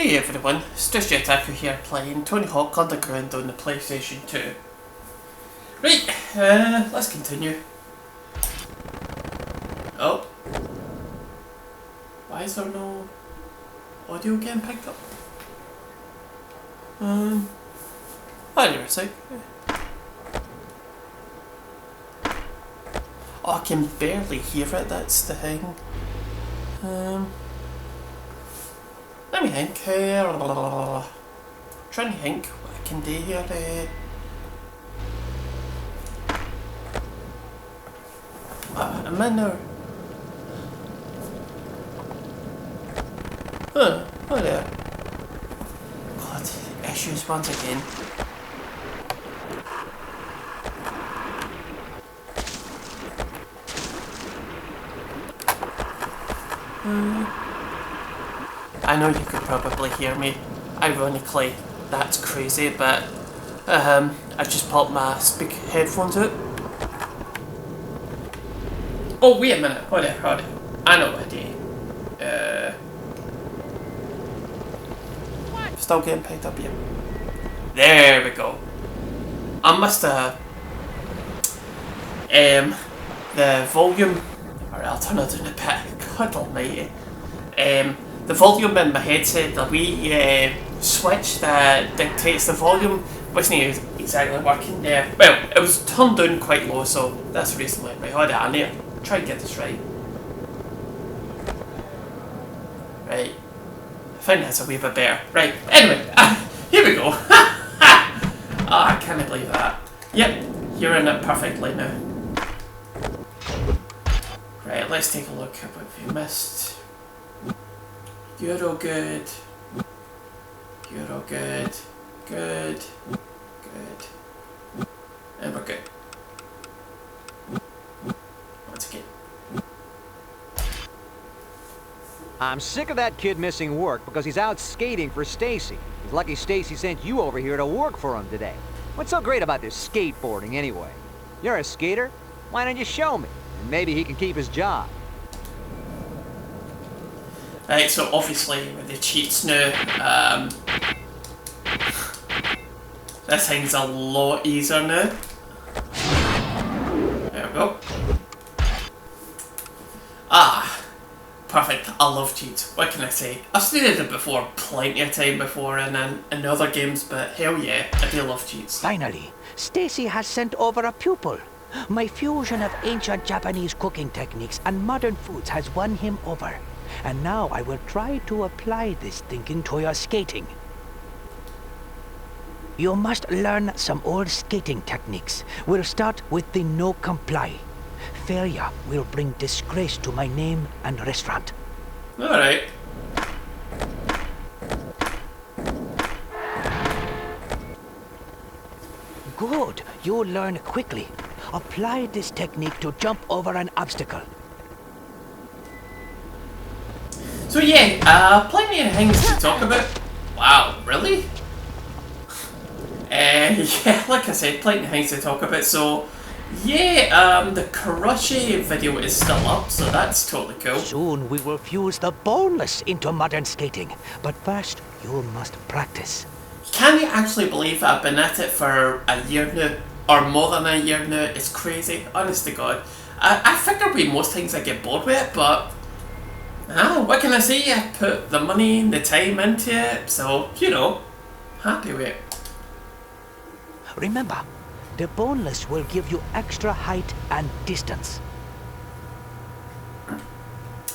Hey everyone, it's just Otaku here playing Tony Hawk Underground on the PlayStation 2. Right, let's continue. Oh. Why is there no audio getting picked up? Hang on a sec. Oh, I can barely hear it, that's the thing. Let me think. Trying to think what I can do here. I'm in there. Oh there. God, issues once again. I know you could probably hear me. Ironically, that's crazy, but I just popped my headphones out. Oh, wait a minute. Hold it. I know what I do. Still getting picked up here. There we go. I must have the volume, or I'll turn it down a bit. God almighty. The volume in my headset, the wee switch that dictates the volume, wasn't exactly working there. Well, it was turned down quite low, so that's the reason why. Right, hold on there. Try and get this right. Right. I think that's a wee bit better. Right, anyway, here we go. I can't believe that. Yep, you're in it perfectly now. Right, let's take a look at what we missed. You're all good. You're all good. Good. And we're good. Once again. I'm sick of that kid missing work because he's out skating for Stacy. He's lucky Stacy sent you over here to work for him today. What's so great about this skateboarding anyway? You're a skater? Why don't you show me? And maybe he can keep his job. Right, so obviously with the cheats now, this thing's a lot easier now. There we go. Perfect. I love cheats. What can I say? I've studied it before, plenty of time before in other games, but hell yeah, I do love cheats. Finally, Stacy has sent over a pupil. My fusion of ancient Japanese cooking techniques and modern foods has won him over. And now I will try to apply this thinking to your skating. You must learn some old skating techniques. We'll start with the no comply. Failure will bring disgrace to my name and restaurant. Alright. Good. You'll learn quickly. Apply this technique to jump over an obstacle. So yeah, plenty of things to talk about. Wow, really? Yeah, like I said, plenty of things to talk about. So yeah, the Karashi video is still up, so that's totally cool. Soon we will fuse the boneless into modern skating. But first, you must practice. Can you actually believe that I've been at it for a year now? Or more than a year now? It's crazy, honest to God. I figure with most things I get bored with it, but what can I say? I put the money and the time into it, so, you know, happy with it. Remember, the boneless will give you extra height and distance.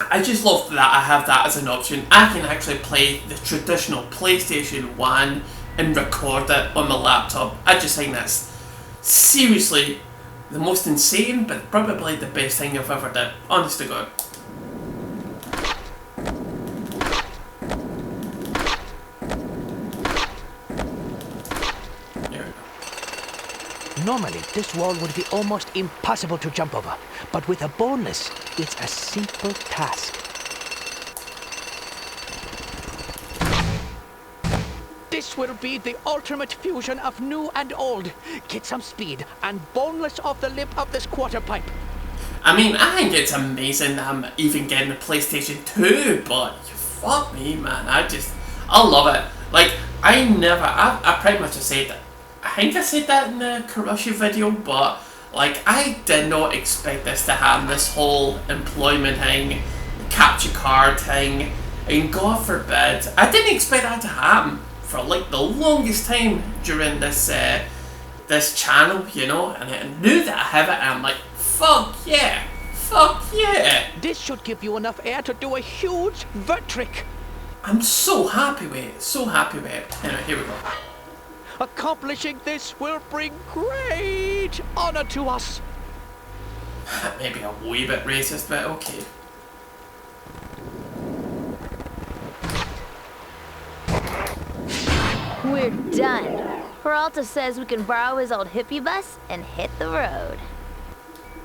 I just love that I have that as an option. I can actually play the traditional PlayStation 1 and record it on my laptop. I just think that's seriously the most insane, but probably the best thing I've ever done. Honest to God. Normally, this wall would be almost impossible to jump over, but with a boneless, it's a simple task. This will be the ultimate fusion of new and old. Get some speed and boneless off the lip of this quarter pipe. I mean, I think it's amazing that I'm even getting a PlayStation 2, but fuck me, man. I love it. Like, I pretty much said that. I think I said that in the Karushi video, but like, I did not expect this to happen. This whole employment thing, capture card thing, and God forbid, I didn't expect that to happen for like the longest time during this this channel, you know. And I knew that I have it, and I'm like, fuck yeah, fuck yeah. This should give you enough air to do a huge vert trick. I'm so happy with it, so happy with it. Anyway, here we go. Accomplishing this will bring great honor to us. Maybe a wee bit racist, but okay. We're done. Peralta says we can borrow his old hippie bus and hit the road.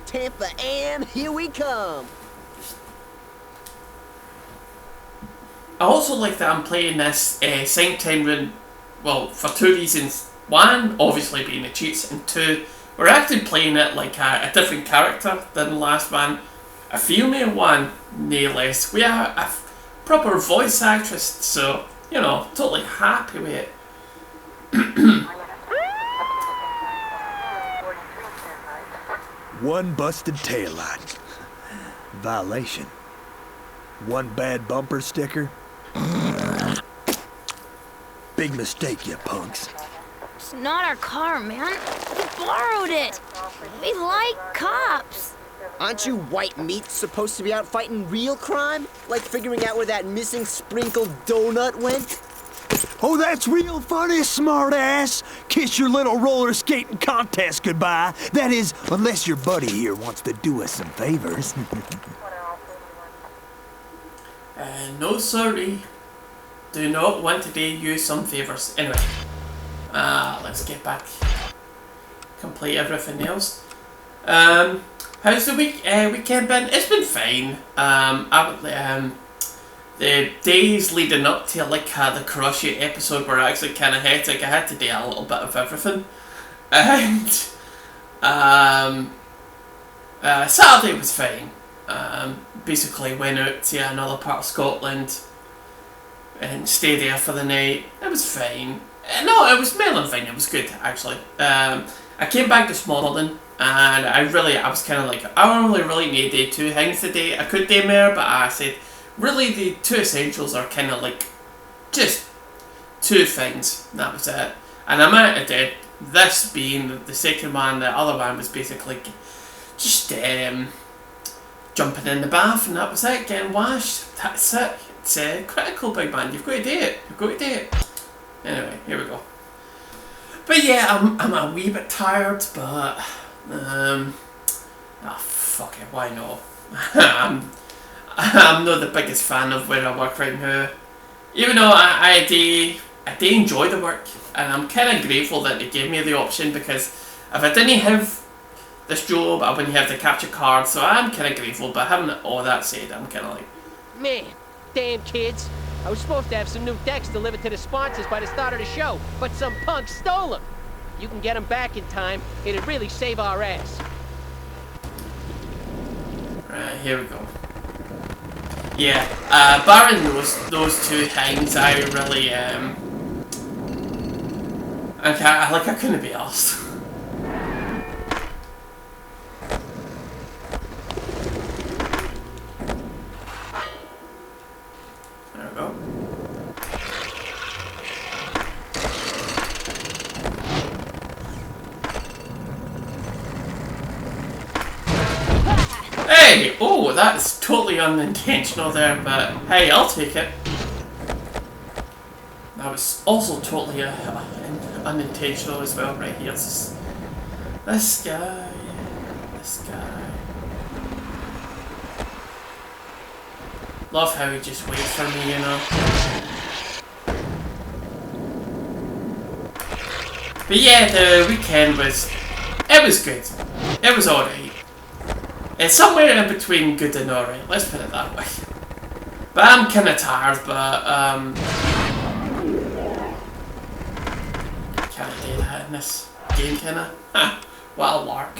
Tampa Ann, here we come. I also like that I'm playing this same time run, well, for two reasons. One, obviously being the cheats, and two, we're actually playing it like a different character than the last one. A female one, no less. We are a proper voice actress, so, you know, totally happy with it. One busted taillight. Violation. One bad bumper sticker. Big mistake, you punks. It's not our car, man. We borrowed it. We like cops. Aren't you white meat supposed to be out fighting real crime? Like figuring out where that missing sprinkled donut went? Oh, that's real funny, smartass. Kiss your little roller skating contest goodbye. That is, unless your buddy here wants to do us some favors. No sorry. Do not want to do you some favours. Anyway, let's get back. Complete everything else. How's the weekend been? It's been fine. The days leading up to like the Karushi episode were actually kind of hectic. I had to do a little bit of everything, and Saturday was fine. Basically went out to another part of Scotland and stayed there for the night. It was fine. No, it was more than fine. It was good actually. I came back this morning and I was kind of like, I don't really need to do two things today. I could do more, but I said really the two essentials are kind of like just two things. That was it. And I'm out of it. This being the second one, the other one was basically just jumping in the bath, and that was it, getting washed. That's it. It's critical, big man. You've got to do it. You've got to do it. Anyway, here we go. But yeah, I'm a wee bit tired, but fuck it, why not? I'm not the biggest fan of where I work right now. Even though I do enjoy the work, and I'm kind of grateful that they gave me the option, because if I didn't have this job, I wouldn't have the capture card, so I'm kind of grateful. But having all that said, I'm kind of like, man, damn kids. I was supposed to have some new decks delivered to the sponsors by the start of the show, but some punks stole them. You can get them back in time, it'd really save our ass. right, here we go. Yeah, barring those two things, I really I couldn't be asked. There we go. Hey! Oh, that's totally unintentional there, but hey, I'll take it. That was also totally unintentional as well, right here. This guy. Love how he just waits for me, you know. But yeah, the weekend was good. It was alright. It's somewhere in between good and alright, let's put it that way. But I'm kinda tired, but can't do that in this game, kinda. What a lark.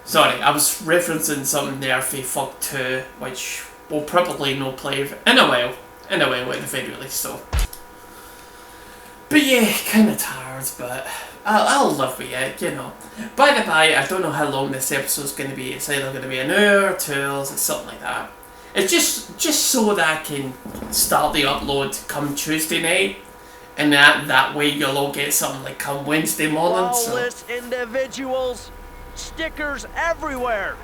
Sorry, I was referencing something there for Fuck 2, which we'll probably no play in a while. In a while, at the very least, so. But yeah, kind of tired, but I'll live with it, you know. By the by, I don't know how long this episode's going to be. It's either going to be an hour or 2 hours, it's something like that. It's just so that I can start the upload come Tuesday night, and that way you'll all get something like come Wednesday morning. Lawless individuals, stickers everywhere.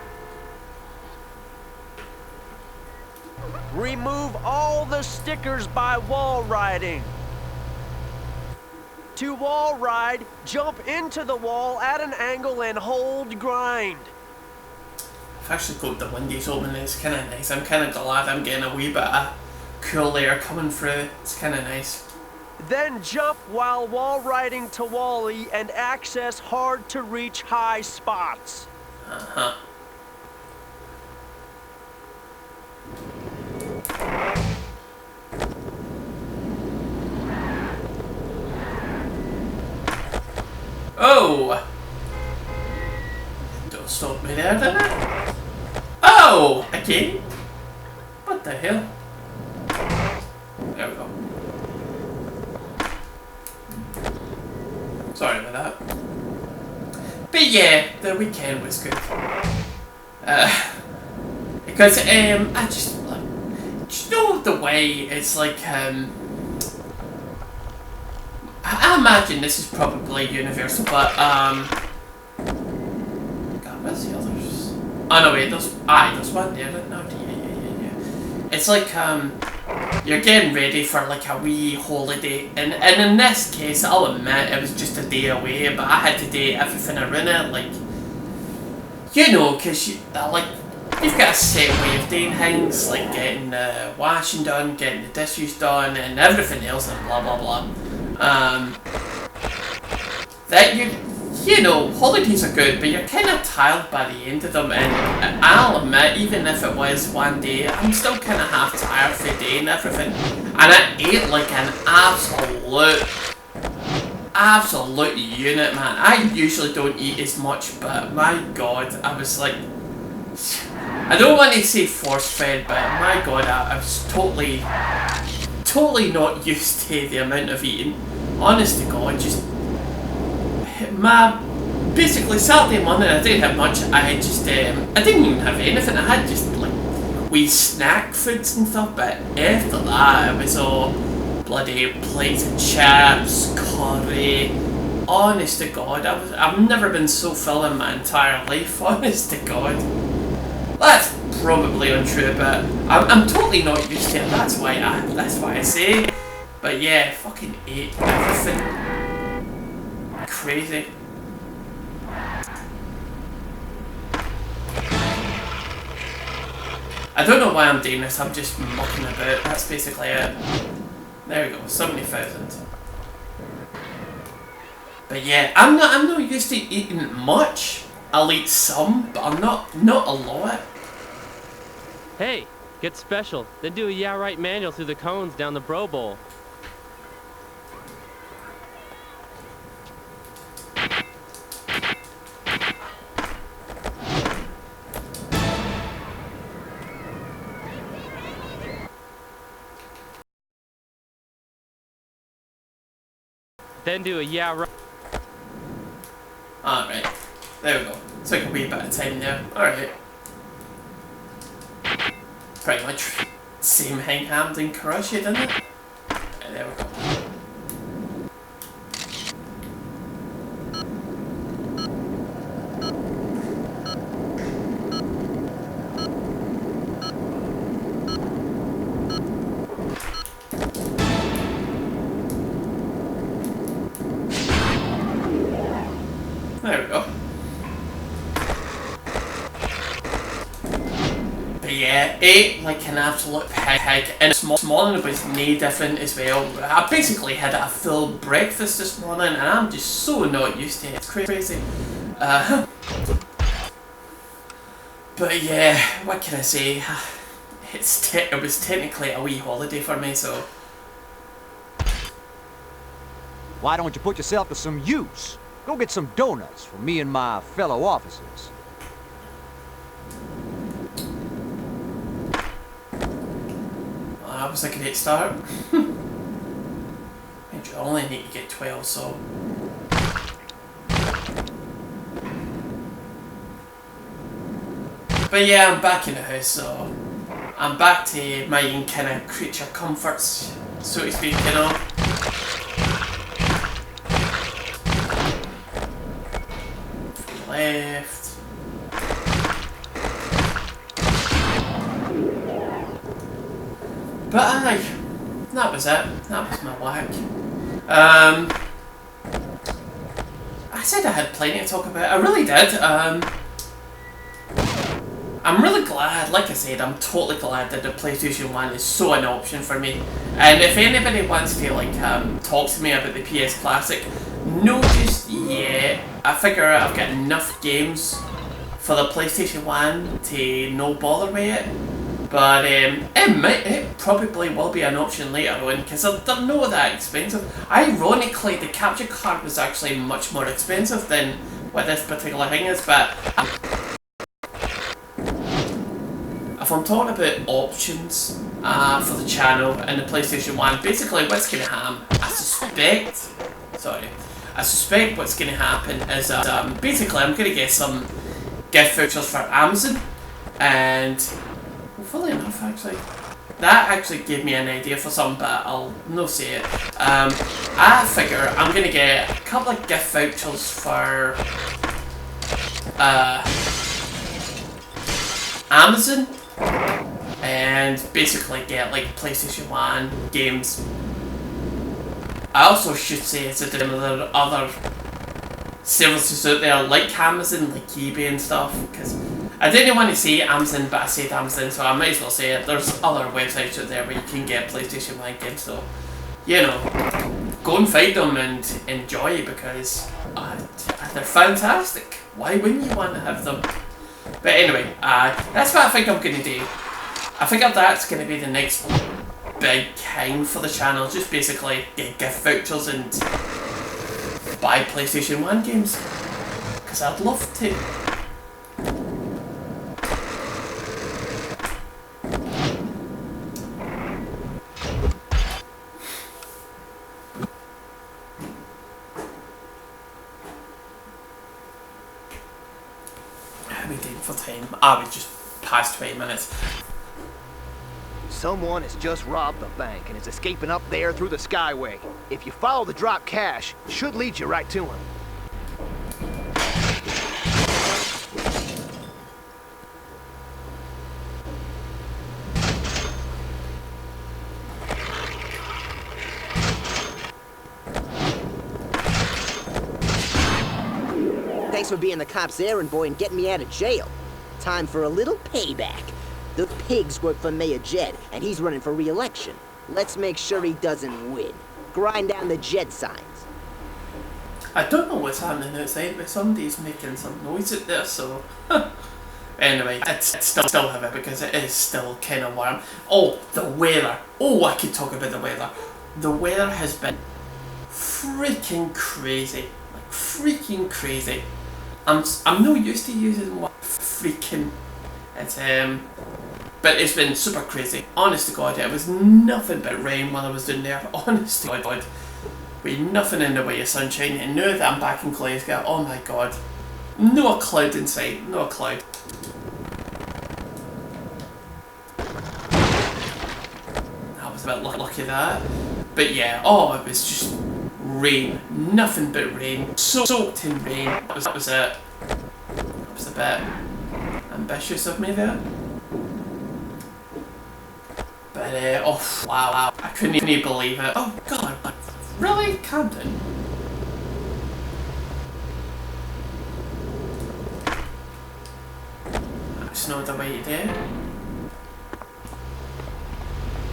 Remove all the stickers by wall riding. To wall ride, jump into the wall at an angle and hold grind. I've actually got the windows open, it's kind of nice. I'm kind of glad I'm getting a wee bit of cool air coming through. It's kind of nice. Then jump while wall riding to Wally and access hard to reach high spots. Uh-huh. Oh! Don't stop me there, did it? Oh! Again? What the hell? There we go. Sorry about that. But yeah, the weekend was good. Because I just like, you know the way it's like I imagine this is probably universal, but God, where's the others? Oh no, wait, there's one there. No, yeah. It's like you're getting ready for like a wee holiday, and in this case, I'll admit it was just a day away, but I had to do everything around it, like, you know, because you've got a set way of doing things, like getting the washing done, getting the dishes done, and everything else, and blah blah blah. That you know, holidays are good, but you're kind of tired by the end of them, and I'll admit, even if it was one day, I'm still kind of half tired for the day and everything, and I ate like an absolute unit, man. I usually don't eat as much, but my god, I was like, I don't want to say force-fed, but my god, I was totally not used to the amount of eating. Honest to god, just basically Saturday morning I didn't have much. I had just I didn't even have anything. I had just like wee snack foods and stuff, but after that it was all bloody plates of chips, curry. Honest to god, I've never been so full in my entire life. Honest to god. That's probably untrue, but I'm totally not used to it. That's why I say. But yeah, fucking ate everything. Crazy. I don't know why I'm doing this. I'm just mucking about. That's basically it. There we go. 70,000. But yeah, I'm not used to eating much. I'll eat some, but I'm not a lot. Hey, get special. Then do a yeah right manual through the cones down the bro bowl. Then do a yeah right. Alright, there we go. Took a wee bit of time there. Alright. Pretty much same hang hammed and crush it, didn't it? Yeah, there we go. There we go. But yeah, ate like an absolute pig, and this morning was no different as well. I basically had a full breakfast this morning, and I'm just so not used to it. It's crazy. But yeah, what can I say? It was technically a wee holiday for me, so. Why don't you put yourself to some use? Go get some donuts for me and my fellow officers. was a great start. And you only need to get 12, so... But yeah, I'm back in the house, so... I'm back to my kind of creature comforts, so to speak, you know. Left. But aye, that was it. That was my whack. I said I had plenty to talk about. I really did. I'm really glad, like I said, I'm totally glad that the PlayStation 1 is so an option for me. And if anybody wants to like talk to me about the PS Classic, no just yet. I figure I've got enough games for the PlayStation 1 to no bother with it. But it probably will be an option later on because they're not that expensive. Ironically, the capture card was actually much more expensive than what this particular thing is, but if I'm talking about options for the channel and the PlayStation 1, basically what's going to happen, I suspect what's going to happen is basically I'm going to get some gift vouchers for Amazon, and funnily enough actually, that actually gave me an idea for something, but I'll no say it. I figure I'm going to get a couple of gift vouchers for Amazon, and basically get like PlayStation 1 games. I also should say it's there are other services out there like Amazon, like eBay and stuff, because I didn't want to say Amazon, but I said Amazon, so I might as well say it. There's other websites out there where you can get PlayStation 1 games, so you know, go and find them and enjoy, because they're fantastic. Why wouldn't you want to have them? But anyway, that's what I think I'm going to do. I think that's going to be the next big thing for the channel. Just basically get gift vouchers and buy PlayStation 1 games. Because I'd love to. How are we doing for time? We just past 20 minutes. Someone has just robbed the bank and is escaping up there through the skyway. If you follow the drop cash, it should lead you right to him. Thanks for being the cop's errand boy and getting me out of jail. Time for a little payback. The pigs work for Mayor Jed, and he's running for re-election. Let's make sure he doesn't win. Grind down the Jed signs. I don't know what's happening outside, but somebody's making some noise out there, so... Anyway, it's still have it because it is still kind of warm. Oh, the weather. Oh, I could talk about the weather. The weather has been freaking crazy. Like, freaking crazy. I'm not used to using what freaking... It's, but it's been super crazy. Honest to God, it was nothing but rain while I was down there. Honest to God. With nothing in the way of sunshine, and now that I'm back in Glasgow, oh my God. No cloud in sight, no cloud. I was a bit lucky that. But yeah, oh, it was just rain. Nothing but rain. Soaked in rain. That was it. That was a bit ambitious of me there. But, oh, wow. I couldn't even believe it. Oh, God. Really? Calm down. That's not the way to do it.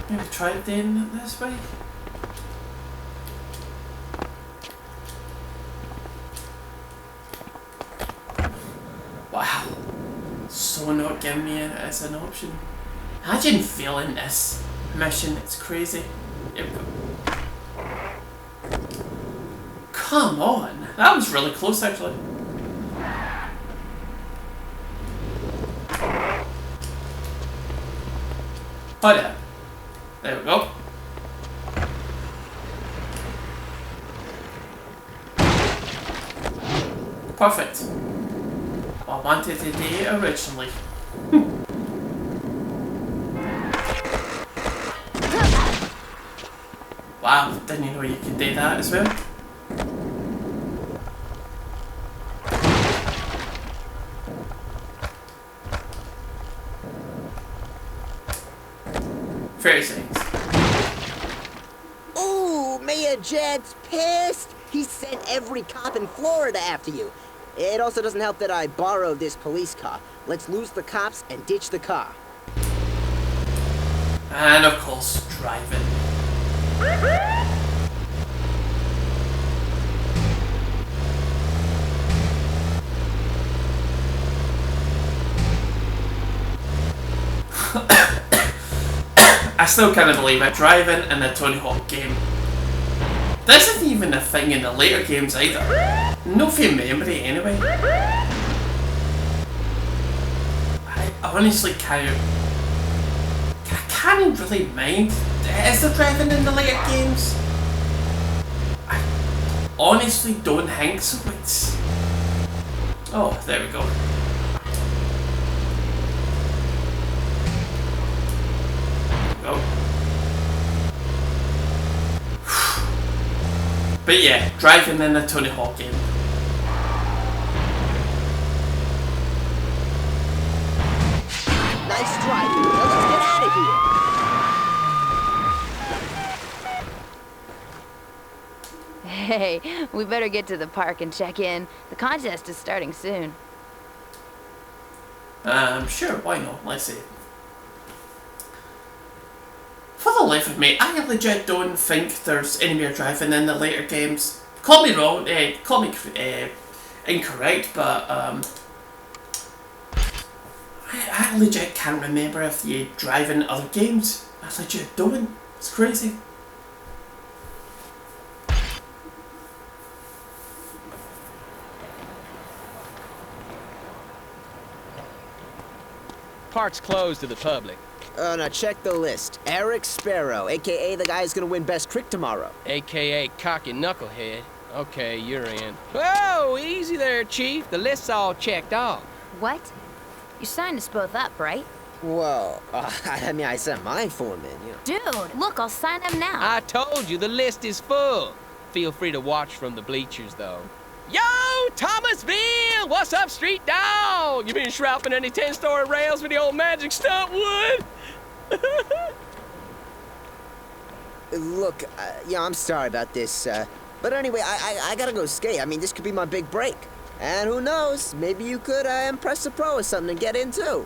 Maybe try doing it this way. Wow. So not giving me it as an option. Imagine failing this mission, it's crazy. Here we go. Come on, that was really close actually. Hold up. There we go. Perfect. I wanted to do it originally. Wow, didn't you know you could do that as well? Very seconds. Ooh, Mayor Jed's pissed. He sent every cop in Florida after you. It also doesn't help that I borrowed this police car. Let's lose the cops and ditch the car. And of course, driving. I still can't believe it. Driving in a Tony-Hawk game. This isn't even a thing in the later games either. No fair memory anyway. I honestly can't really mind. Is there driving in the later games? I honestly don't think so. It's... Oh, there we go. But yeah, driving in a Tony-Hawk game. Nice driving. Now let's get out of here. Hey, we better get to the park and check in. The contest is starting soon. Sure, why not? Let's see. For the life of me, I legit don't think there's any more driving in the later games. Call me wrong, call me incorrect, but I legit can't remember if you drive in other games. I legit don't. It's crazy. Park's closed to the public. Now check the list. Eric Sparrow, a.k.a. the guy who's gonna win Best Crick tomorrow. AKA cocky knucklehead. Okay, you're in. Whoa, easy there, Chief. The list's all checked off. What? You signed us both up, right? Whoa, I mean, I sent mine for him in, you know. Dude, look, I'll sign him now. I told you, the list is full. Feel free to watch from the bleachers, though. Yo, Thomasville! What's up, street dog? You been shrouding any 10-story rails with the old magic stunt wood? Look, yeah, I'm sorry about this, but anyway, I gotta go skate. I mean, this could be my big break. And who knows, maybe you could impress a pro or something and get in too.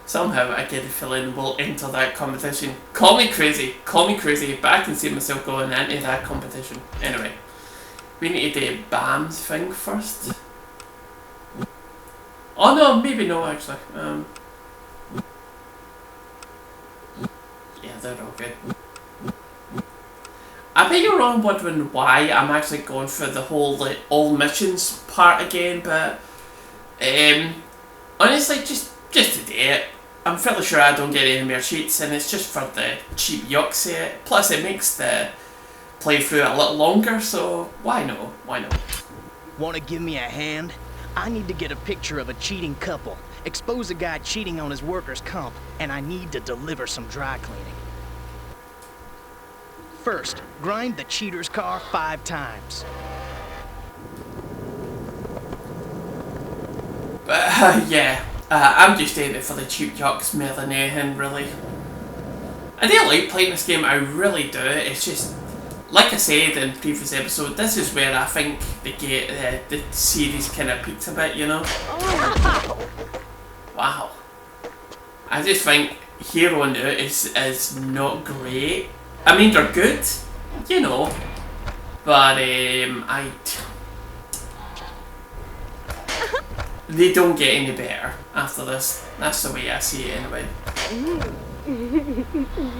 Somehow I get the feeling we'll enter that competition. Call me crazy, but I can see myself going into that competition. Anyway, we need to do Bam's thing first. Oh no, maybe no actually. Yeah, they're all good. I bet you're all wondering why I'm actually going through the whole like all missions part again, but honestly, just to do it. I'm fairly sure I don't get any more cheats, and it's just for the cheap yuck sake. Plus, it makes the playthrough a little longer, so why not? Why not? Want to give me a hand? I need to get a picture of a cheating couple, expose a guy cheating on his workers' comp, and I need to deliver some dry cleaning. First, grind the cheater's car 5 times. Yeah. I'm just doing it for the cheap yucks more than anything, really. I do like playing this game, I really do. It's just, like I said in the previous episode, this is where I think the series kind of peaks a bit, you know? Wow. I just think Hero New is not great. I mean, they're good, you know, but they don't get any better after this. That's the way I see it anyway.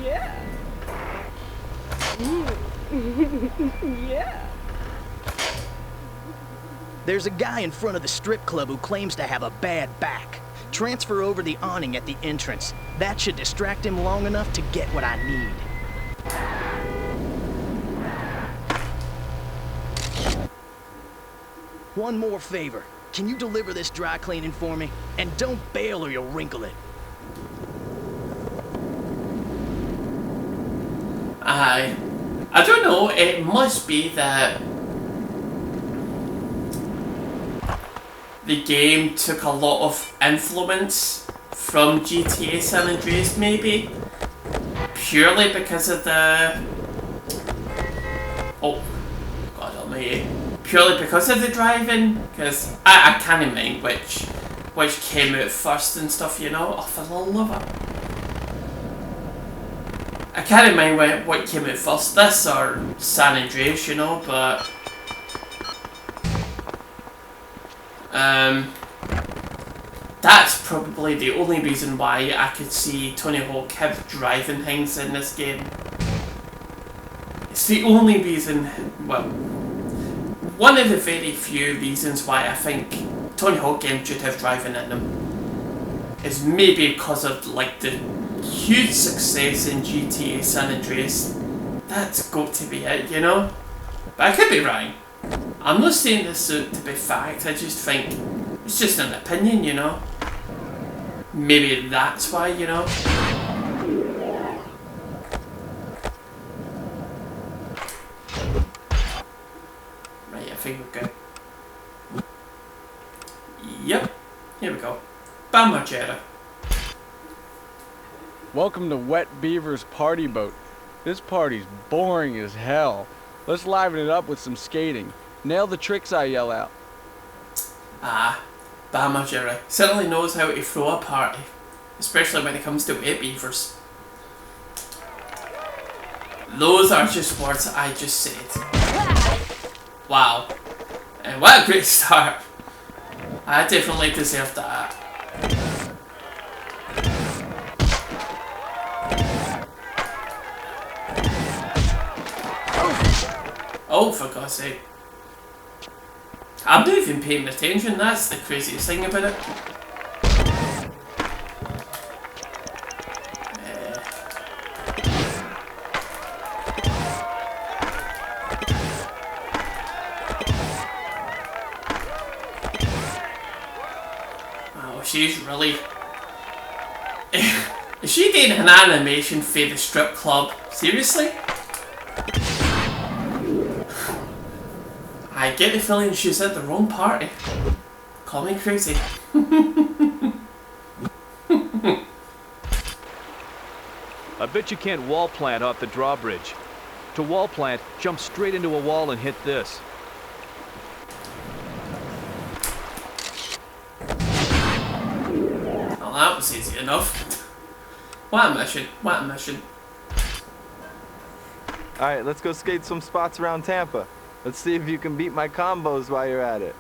Yeah. Yeah. There's a guy in front of the strip club who claims to have a bad back. Transfer over the awning at the entrance. That should distract him long enough to get what I need. One more favor. Can you deliver this dry cleaning for me? And don't bail or you'll wrinkle it. I don't know, it must be that the game took a lot of influence from GTA San Andreas, maybe? Purely because of the... Oh, God almighty. Purely because of the driving, because I can't mind which came out first and stuff, you know? Oh, for the love of it. I can't mind what came out first, this or San Andreas, you know, but... That's probably the only reason why I could see Tony Hawk have driving things in this game. It's the only reason, well, one of the very few reasons why I think Tony Hawk games should have driving in them is maybe because of like the huge success in GTA San Andreas. That's got to be it, you know? But I could be wrong. I'm not saying this to be fact, I just think it's just an opinion, you know? Maybe that's why, you know? Right, I think we're good. Yep, here we go. Bam Margera. Welcome to Wet Beaver's party boat. This party's boring as hell. Let's liven it up with some skating. Nail the tricks I yell out. Bam Margera certainly knows how to throw a party, especially when it comes to wet beavers. Those are just words I just said. Wow. And what a great start. I definitely deserve that. Oh, for God's sake. I'm not even paying attention, that's the craziest thing about it. Oh, she's really... Is she doing an animation for the strip club? Seriously? I get the feeling she's at the wrong party. Call me crazy. I bet you can't wall plant off the drawbridge. To wall plant, jump straight into a wall and hit this. Well, that was easy enough. What a mission, what a mission. Alright, let's go skate some spots around Tampa. Let's see if you can beat my combos while you're at it.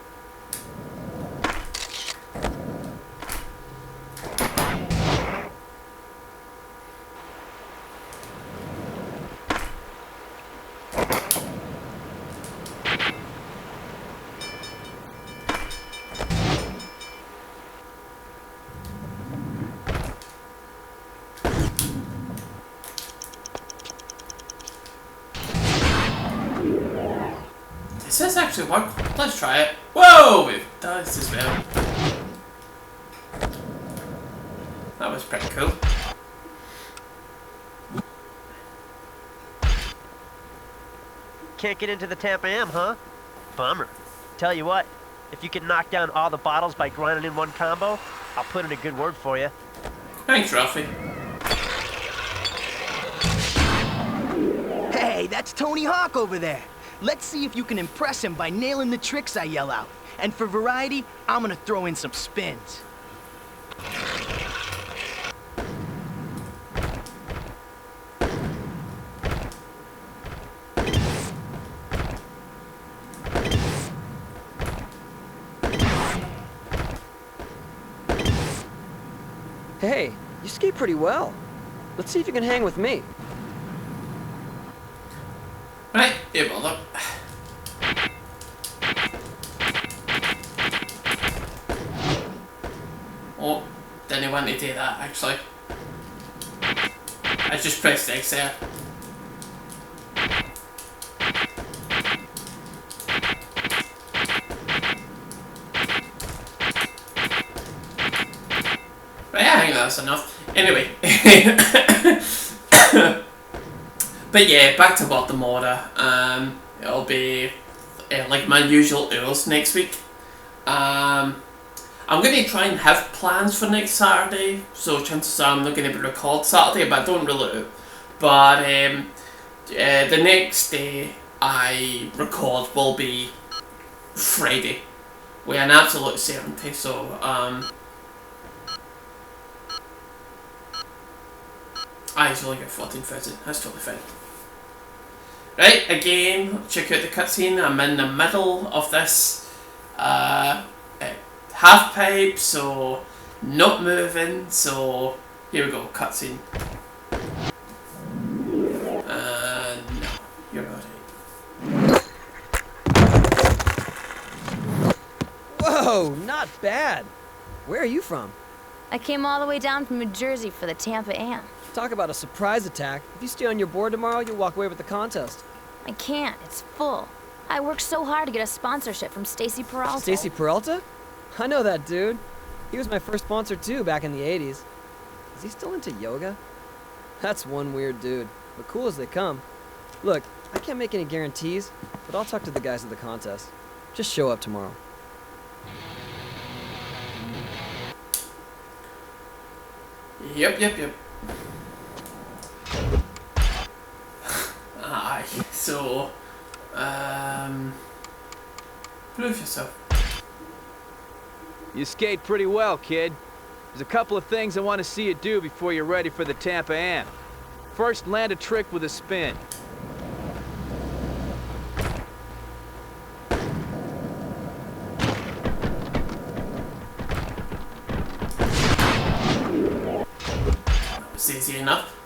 Does this actually work? Let's try it. Whoa! It does as well. That was pretty cool. Can't get into the Tampa Am, huh? Bummer. Tell you what, if you can knock down all the bottles by grinding in one combo, I'll put in a good word for you. Thanks, Ralphie. Hey, that's Tony Hawk over there. Let's see if you can impress him by nailing the tricks I yell out. And for variety, I'm gonna throw in some spins. Hey, you skate pretty well. Let's see if you can hang with me. Right, here, brother. Oh, didn't want to do that, actually. I just pressed X there. Right, I think that's enough. Anyway. But yeah, back to Guatemala. It'll be like my usual hours next week. I'm going to try and have plans for next Saturday, so chances are I'm not going to be recording Saturday, but I don't really. But the next day I record will be Friday, with an absolute certainty. So it's only got 14,000. That's totally fine. Right, again, check out the cutscene. I'm in the middle of this half pipe, so not moving. So here we go, cutscene. No, you're alright. Whoa, not bad. Where are you from? I came all the way down from New Jersey for the Tampa Am. Talk about a surprise attack. If you stay on your board tomorrow, you'll walk away with the contest. I can't. It's full. I worked so hard to get a sponsorship from Stacy Peralta. Stacy Peralta? I know that dude. He was my first sponsor too back in the 80s. Is he still into yoga? That's one weird dude, but cool as they come. Look, I can't make any guarantees, but I'll talk to the guys at the contest. Just show up tomorrow. Yep. Aye, so, prove yourself. You skate pretty well, kid. There's a couple of things I want to see you do before you're ready for the Tampa Am. First, land a trick with a spin. That was easy enough.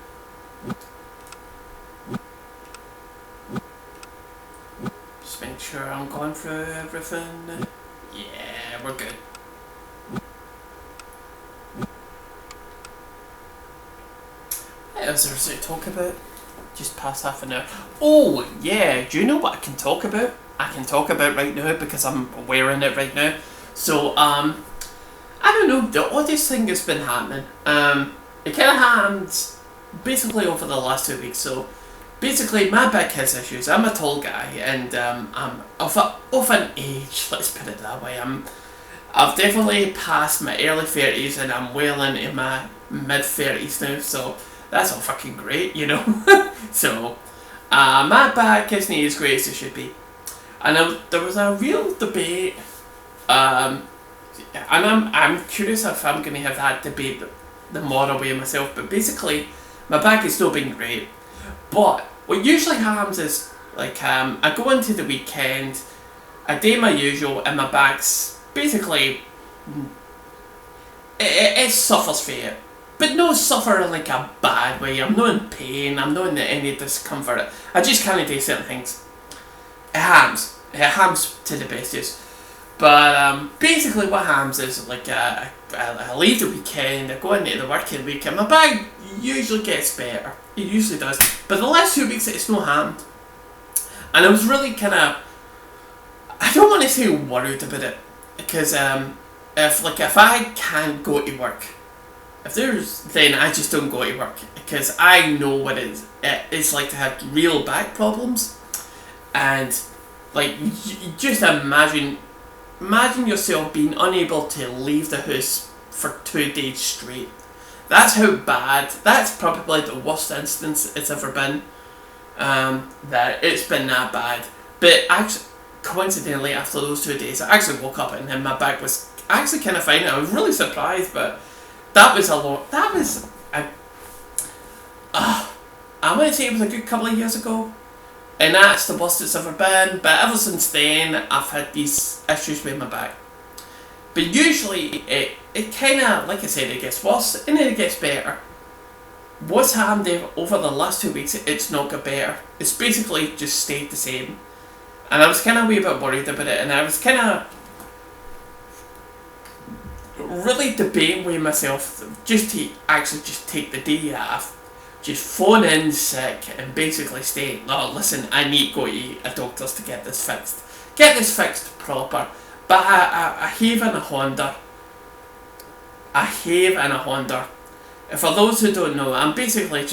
Just make sure I'm going through everything. Yeah, we're good. What else is there to talk about? Just past half an hour. Oh, yeah, do you know what I can talk about? I can talk about right now because I'm wearing it right now. So, I don't know, the oddest thing that's been happening. It kind of happened basically over the last 2 weeks. So, basically, my back has issues. I'm a tall guy, and I'm of an age, let's put it that way. I've definitely passed my early 30s, and I'm well into my mid 30s now, so that's all fucking great, you know. So, my back isn't as great as it should be. And there was a real debate, and I'm curious if I'm going to have that debate the more way myself, but basically, my back is still being great. But what usually happens is, like, I go into the weekend, I do my usual, and my back's basically, it suffers for it. But no suffer in like a bad way. I'm not in pain, I'm not in any discomfort. I just can't do certain things. It happens to the bestest. But basically what happens is, like, I leave the weekend, I go into the working week, and my back usually gets better. It usually does. But the last 2 weeks it's not happened. And I was really kind of, I don't want to say worried about it, because if I can't go to work, then I just don't go to work, because I know what it's like to have real back problems. And like, just imagine yourself being unable to leave the house for 2 days straight. That's how bad. That's probably the worst instance it's ever been. That it's been that bad. But actually, coincidentally, after those 2 days, I actually woke up and then my back was actually kind of fine. I was really surprised, but that was a lot. That was I'm gonna say it was a good couple of years ago, and that's the worst it's ever been. But ever since then, I've had these issues with my back. But usually, it kind of, like I said, it gets worse and then it gets better. What's happened over the last 2 weeks, it's not got better. It's basically just stayed the same. And I was kind of a wee bit worried about it, and I was kind of really debating with myself just to actually just take the day off, just phone in sick and basically say, no, listen, I need to go to a doctor's to get this fixed proper. But I have in a Honda. And for those who don't know, I'm basically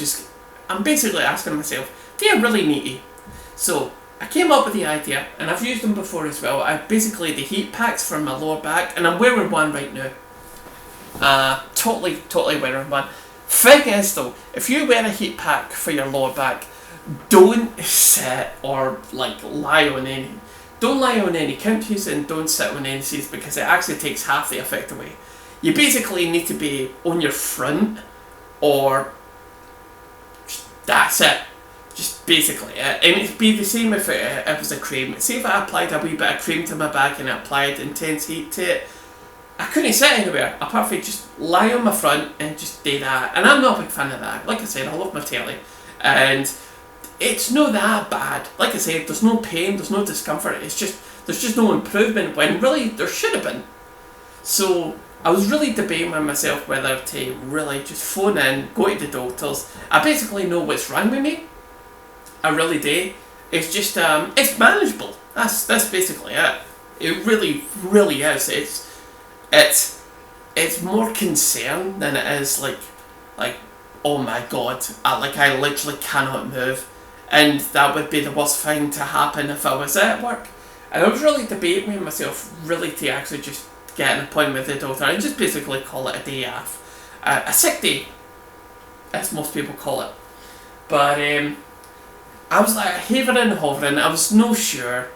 asking myself, do I really need to? So I came up with the idea, and I've used them before as well. Basically the heat packs for my lower back, and I'm wearing one right now. Totally wearing one. Thing is though, if you wear a heat pack for your lower back, don't sit or like lie on any. Don't lie on any couches and don't sit on any seats, because it actually takes half the effect away. You basically need to be on your front, or that's it. Just basically it. And it'd be the same if it was a cream. See if I applied a wee bit of cream to my back and I applied intense heat to it, I couldn't sit anywhere apart from just lie on my front and just do that. And I'm not a big fan of that. Like I said, I love my telly. And it's not that bad. Like I said, there's no pain, there's no discomfort. It's just, there's just no improvement when really there should have been. So I was really debating with myself whether to really just phone in, go to the doctors. I basically know what's wrong with me. I really do. It's just, it's manageable. That's basically it. It really is. It's more concern than it is like, oh my god, I literally cannot move. And that would be the worst thing to happen if I was at work. And I was really debating with myself really to actually just get an appointment with the doctor and just basically call it a day off. A sick day, as most people call it. But I was like havering and hovering, I was no sure.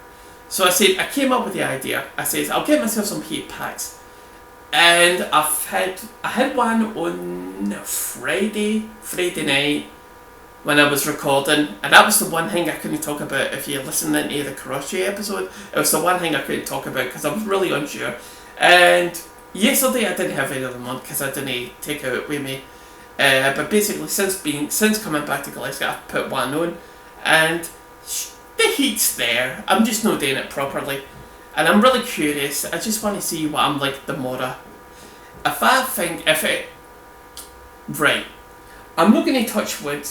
So I came up with the idea. I said, I'll get myself some heat packs. And I had one on Friday night when I was recording, and that was the one thing I couldn't talk about. If you're listening to the Karachi episode, it was the one thing I couldn't talk about because I was really unsure. And yesterday I didn't have any of them on because I didn't take it out with me. But basically, since coming back to Glasgow, I've put one on, and the heat's there. I'm just not doing it properly, and I'm really curious. I just want to see what I'm like tomorrow. Right, I'm not going to touch wood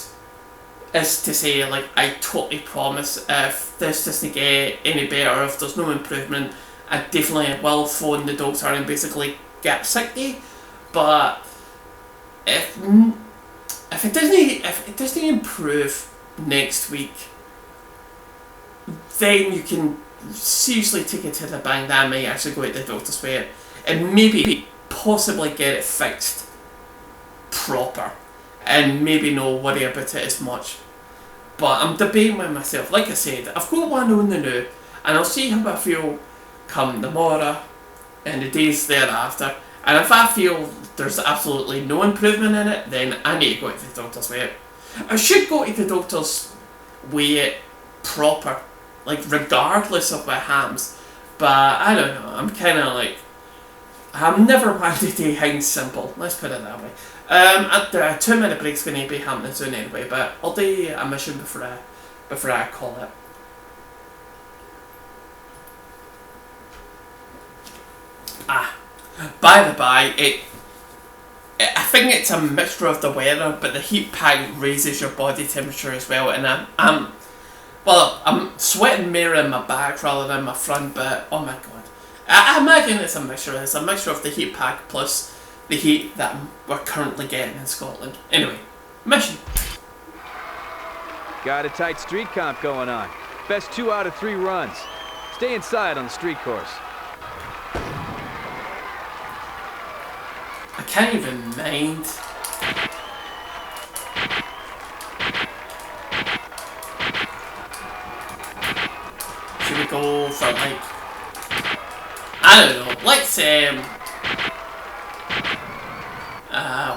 as to say like I totally promise if this doesn't get any better, if there's no improvement, I definitely will phone the doctor and basically get sick day. But if it doesn't improve next week, then you can seriously take it to the bank that I might actually go to the doctor's with it and maybe possibly get it fixed proper and maybe not worry about it as much. But I'm debating with myself. Like I said, I've got one on the new, and I'll see how I feel come tomorrow and the days thereafter. And if I feel there's absolutely no improvement in it, then I need to go to the doctor's with it. I should go to the doctor's with it proper, like regardless of what happens. But I don't know, I'm kind of like, I'm never one to do things simple, let's put it that way. The 2-minute break's going to be happening soon anyway, but I'll do a mission before I call it. By the by, I think it's a mixture of the weather, but the heat pack raises your body temperature as well, and I'm sweating more in my back rather than my front, but oh my god. I imagine it's a mixture. It's a mixture of the heat pack plus the heat that we're currently getting in Scotland. Anyway, mission. Got a tight street comp going on. Best 2 out of 3 runs. Stay inside on the street course. I can't even mind. Should we go for like, I don't know, let's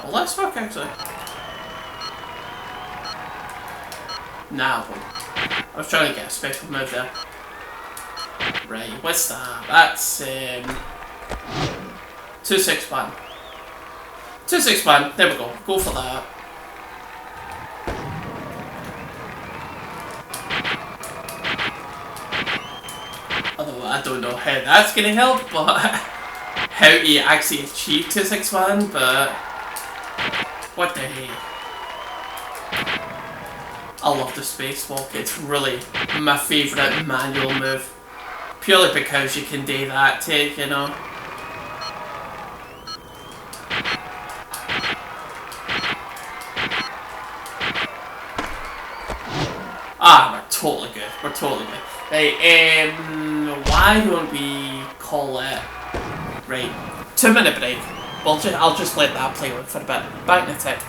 well, let's work actually. Nah, I was trying to get a special move there. Right, what's that? That's 261. 261, there we go. Go for that. Although I don't know how that's gonna help, but how he actually achieved his expand, but what the hey. I love the spacewalk, it's really my favourite manual move. Purely because you can do that take, you know. Ah, we're totally good. We're totally good. Right, why don't we call it... Right, 2-minute break. I'll just let that play on for a bit. Back in a tick.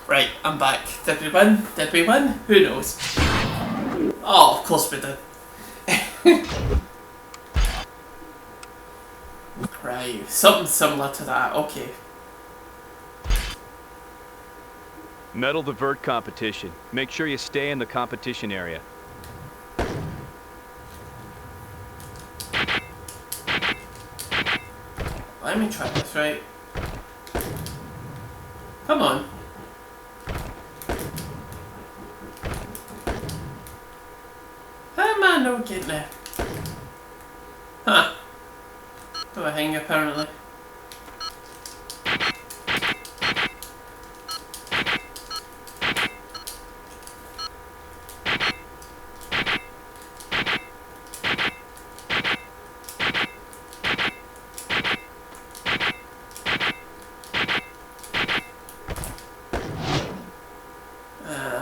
Right, I'm back. Did we win? Did we win? Who knows? Oh, of course we did. Right, something similar to that, okay. Medal the vert competition. Make sure you stay in the competition area. Let me try this, right? Come on. How am I not getting there? Huh. Do I hang apparently?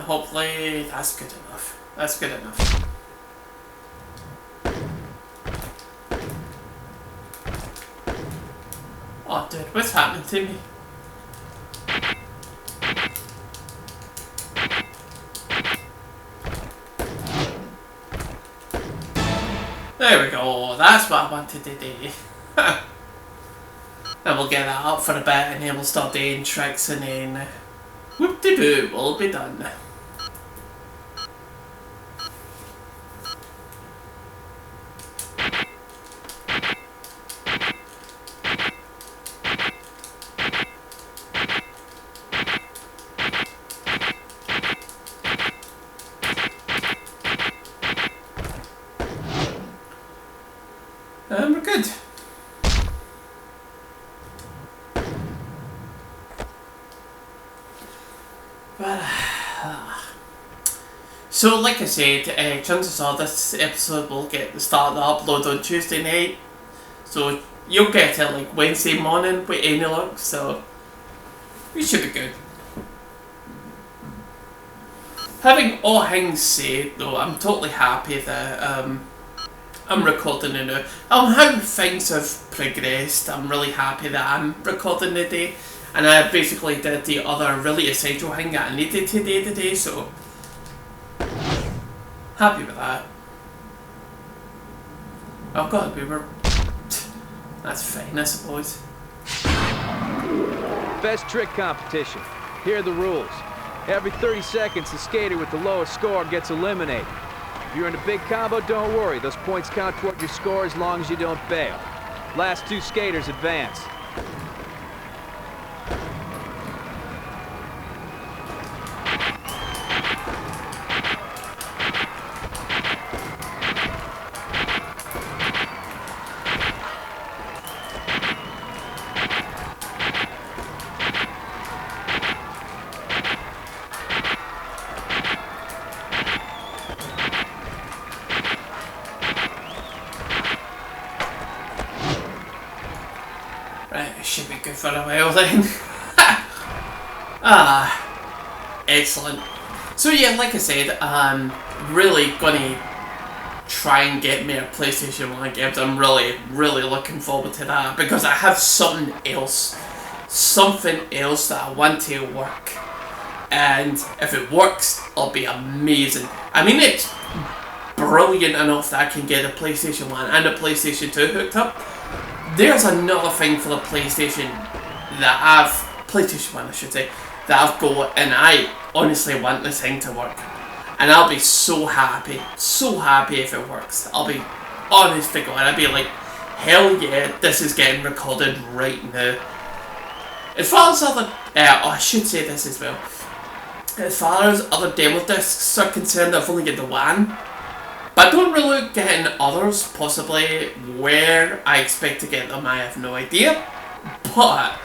Hopefully that's good enough. That's good enough. Oh dude, what's happening to me? There we go, that's what I wanted to do. And we'll get that up for a bit and then we'll start doing tricks and then whoop-de-doo, we'll be done. We're good. So, like I said, chances are this episode will get the start of the upload on Tuesday night. So, you'll get it like Wednesday morning with any luck, so we should be good. Having all things said, though, I'm totally happy that I'm recording it now. How things have progressed, I'm really happy that I'm recording today. And I basically did the other really essential thing that I needed to do today, so happy with that. Oh god, we were... That's fine, I suppose. Best trick competition. Here are the rules. Every 30 seconds, the skater with the lowest score gets eliminated. If you're in a big combo, don't worry. Those points count toward your score as long as you don't bail. Last two skaters advance. Right, it should be good for a while then. Excellent. So yeah, like I said, I'm really gonna try and get me a PlayStation 1 games. I'm really looking forward to that because I have something else that I want to work. And if it works, it'll be amazing. I mean, it's brilliant enough that I can get a PlayStation 1 and a PlayStation 2 hooked up. There's another thing for the PlayStation 1 I should say, that I've got, and I honestly want this thing to work. And I'll be so happy if it works. I'll be honest to God, I'll be like, hell yeah, this is getting recorded right now. As far as other, I should say this as well. As far as other demo discs are concerned, I've only got the one. But I don't really look getting others, possibly where I expect to get them, I have no idea. But,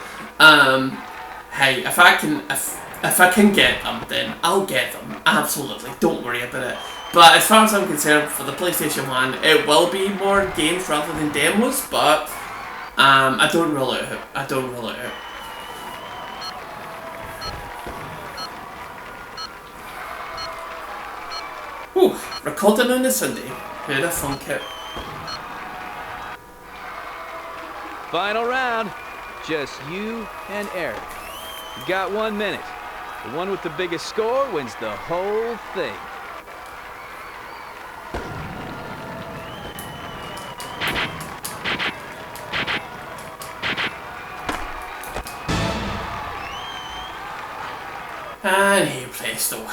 hey, if I can get them, then I'll get them. Absolutely, don't worry about it. But as far as I'm concerned, for the PlayStation 1, it will be more games rather than demos, but I don't rule it out. Whew, recording on a Sunday. Who'd have thunk it? Final round. Just you and Eric. You got 1 minute. The one with the biggest score wins the whole thing. And here presto.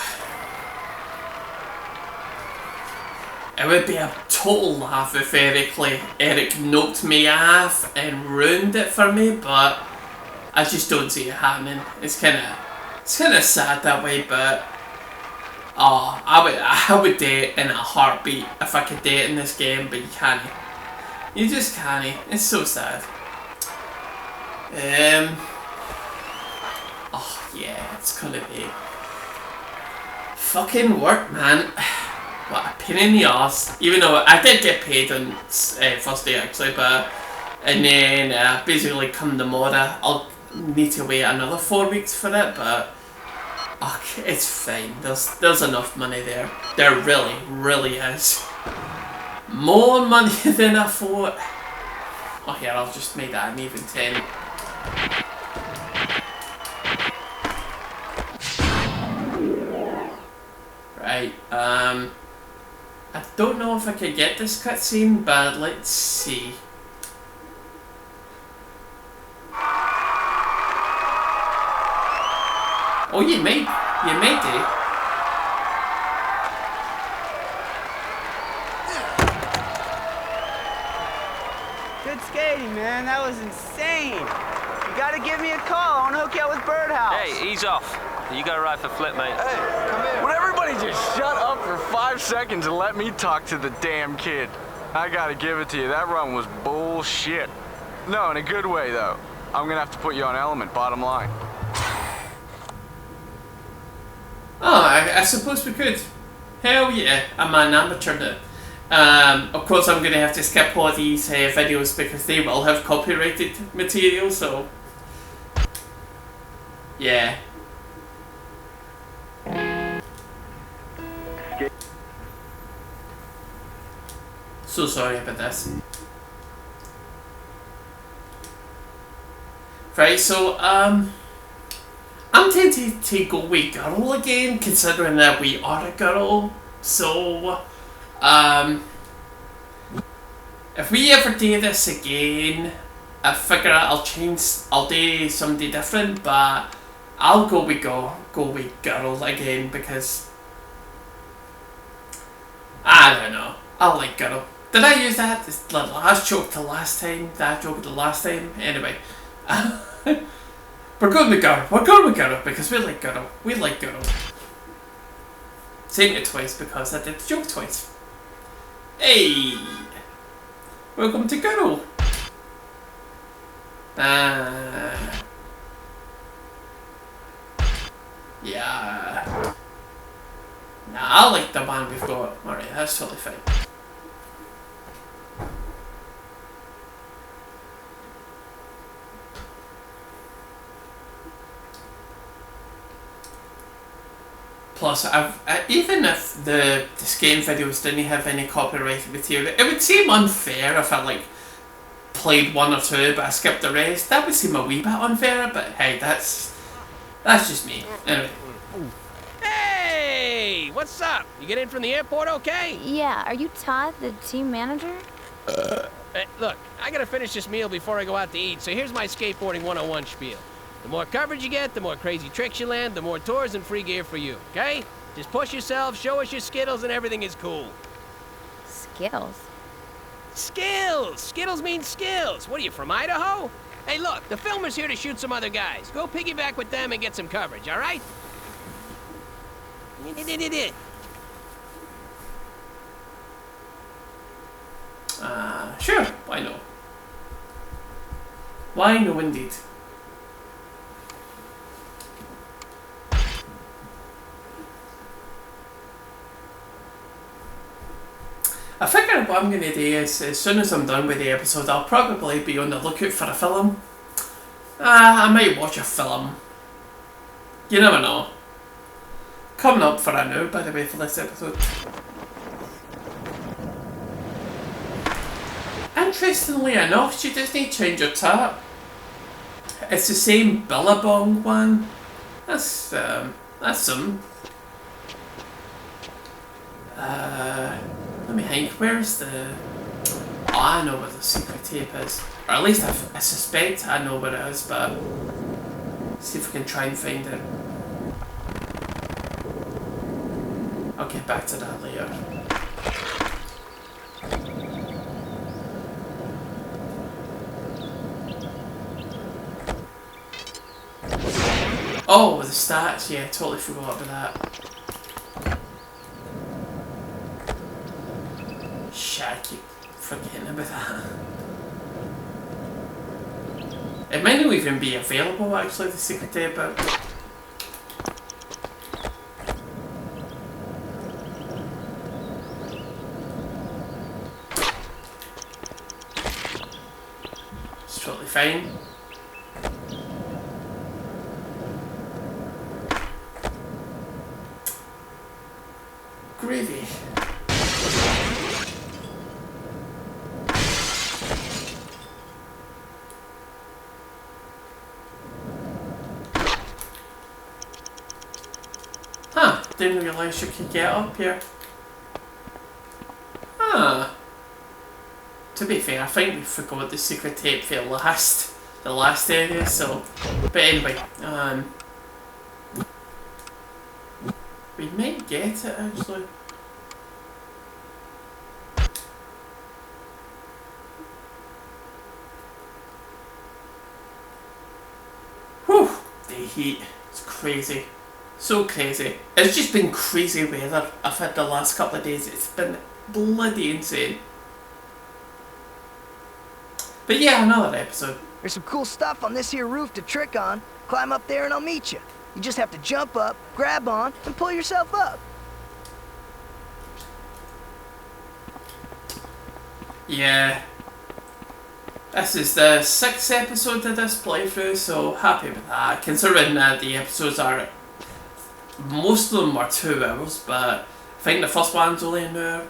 It would be a total laugh if Eric knocked me off and ruined it for me, but I just don't see it happening. It's kind of sad that way, but I would do it in a heartbeat if I could do it in this game, but you can't. You just can't. It's so sad. Oh yeah, it's gonna be fucking work, man. What a pain in the arse. Even though I did get paid on first day actually, but and then basically come tomorrow I'll need to wait another 4 weeks for it, but okay, it's fine. There's enough money there. There really is. More money than I thought. Oh here, I'll just make that an even 10. Right, I don't know if I could get this cutscene, but let's see. Oh, you made it. Good skating, man. That was insane. You gotta give me a call. I wanna hook you up with Birdhouse. Hey, ease off. You gotta ride for Flip, mate. Hey, come here. Would everybody just shut up for 5 seconds and let me talk to the damn kid? I gotta give it to you. That run was bullshit. No, in a good way, though. I'm gonna have to put you on Element, bottom line. Oh, I suppose we could. Hell yeah, I'm an amateur now. Of course I'm gonna have to skip all these videos because they will have copyrighted material, so... Yeah. So sorry about this. Right, so, I'm tempted to go with girl again, considering that we are a girl. So, if we ever do this again, I figure I'll do somebody different, but I'll go with girl again because I don't know. I like girl. Did I use that? The last joke the last time? That joke the last time? Anyway. We're going with girl. We're going with girl because we like girl. We like girl. Saying it twice because I did the joke twice. Hey! Welcome to girl. Yeah. Nah, I like the one we've got. Alright, that's totally fine. Plus, even if the skating videos didn't have any copyrighted material, it would seem unfair if I like played one or two but I skipped the rest. That would seem a wee bit unfair, but hey, that's just me. Anyway. Hey, what's up? You get in from the airport okay? Yeah, are you Todd, the team manager? Hey, look, I gotta finish this meal before I go out to eat, so here's my skateboarding 101 spiel. The more coverage you get, the more crazy tricks you land, the more tours and free gear for you, okay? Just push yourself, show us your Skittles, and everything is cool. Skittles? Skills! Skittles means skills. What are you, from Idaho? Hey, look, the filmer's here to shoot some other guys. Go piggyback with them and get some coverage, all right? Sure, why not? Why no, indeed. I figure what I'm going to do is, as soon as I'm done with the episode, I'll probably be on the lookout for a film. I might watch a film. You never know. Coming up for an hour, by the way, for this episode. Interestingly enough, she doesn't change her tap. It's the same Billabong one. That's some. Let me think, where's the... Oh, I know where the secret tape is. Or at least I suspect I know where it is, but... see if we can try and find it. I'll get back to that later. Oh, the stats, yeah, totally forgot about that. Shit, I keep forgetting about that. It might not even be available actually, the secret tape, but... it's totally fine. Gravy. Huh, didn't realise you could get up here. Huh. To be fair, I think we forgot the secret tape for the last area, so... But anyway, we might get it actually. Whew, the heat, it's crazy. So crazy. It's just been crazy weather I've had the last couple of days. It's been bloody insane. But yeah, another episode. There's some cool stuff on this here roof to trick on. Climb up there and I'll meet you. You just have to jump up, grab on, and pull yourself up. Yeah. This is the 6th episode of this playthrough, so happy with that. Considering that the episodes are... most of them are 2 hours, but I think the first one's only an hour.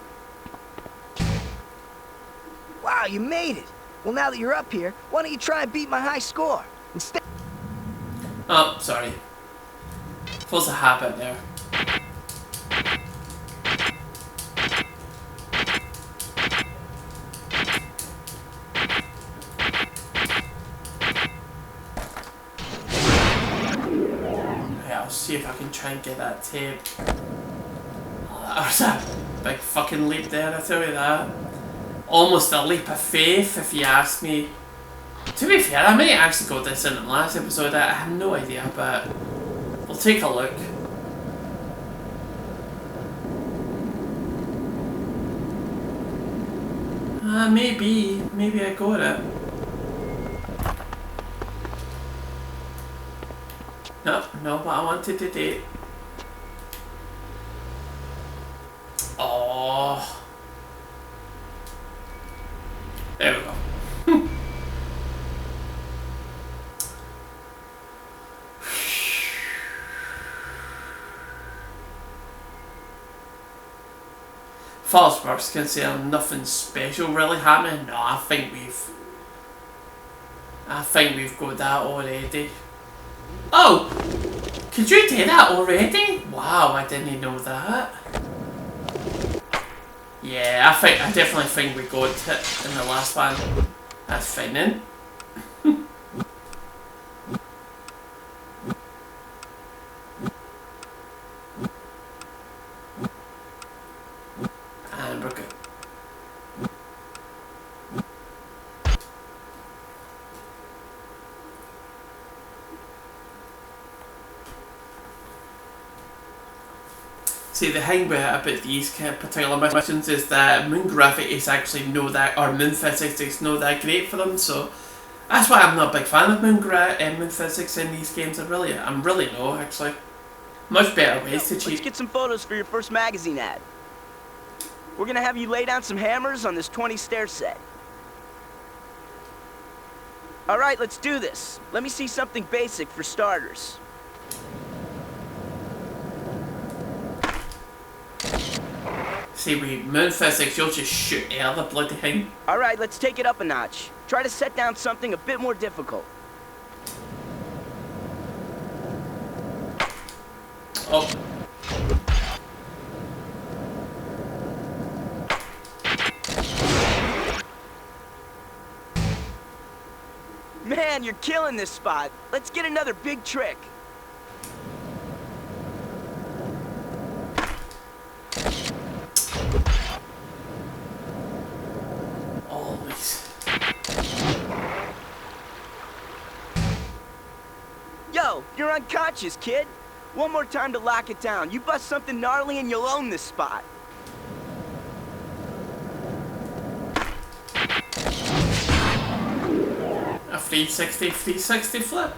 Wow, you made it. Well, now that you're up here, why don't you try and beat my high score? Instead... Oh, sorry. Was a habit there. Okay, I'll see if I can try and get that tape. Oh, that was a big fucking leap there, I tell you that. Almost a leap of faith, if you ask me. To be fair, I may actually got this in the last episode, I have no idea, but we'll take a look. Maybe I got it. No, not what I wanted to do. Oh. There we go. False works considering nothing special really happening. No, I think we've got that already. Oh! Could you do that already? Wow, I didn't know that. Yeah, I definitely think we got it in the last one. That's fine then. And we're good. See, the thing about these kind of particular missions is that moon gravity is actually or moon physics is not that great for them, so that's why I'm not a big fan of moon physics in these games. I'm really not, actually. Much better ways to cheat. Let's get some photos for your first magazine ad. We're gonna have you lay down some hammers on this 20 stair set. Alright, let's do this. Let me see something basic for starters. See, with moon physics, you'll just shoot out the bloody thing. Alright, let's take it up a notch. Try to set down something a bit more difficult. Oh. Man, you're killing this spot. Let's get another big trick. Always. Yo, you're unconscious, kid. One more time to lock it down. You bust something gnarly and you'll own this spot. A 360 flip?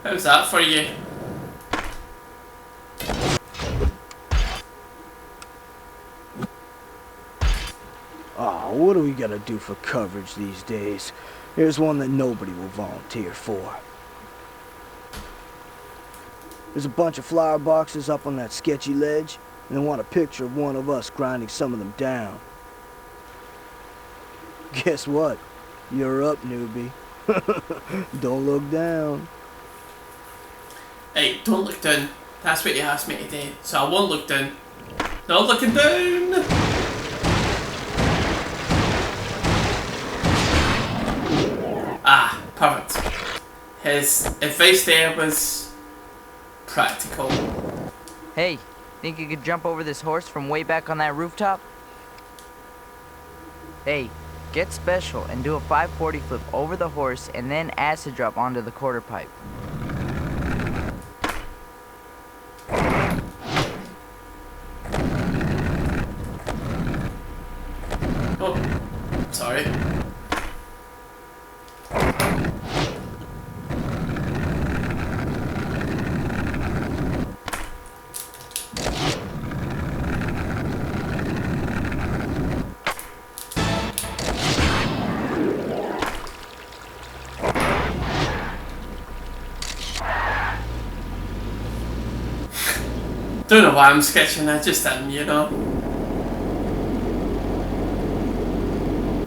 How's that for you? Oh, what do we gotta do for coverage these days? Here's one that nobody will volunteer for. There's a bunch of flower boxes up on that sketchy ledge, and they want a picture of one of us grinding some of them down. Guess what? You're up, newbie. Don't look down. Hey, don't look down. That's what you asked me to do, so I won't look down. Not looking down! Ah, perfect. His advice there was practical. Hey, think you could jump over this horse from way back on that rooftop? Hey, get special and do a 540 flip over the horse and then acid drop onto the quarter pipe. Oh, sorry. Don't know why I'm sketching that, just you know.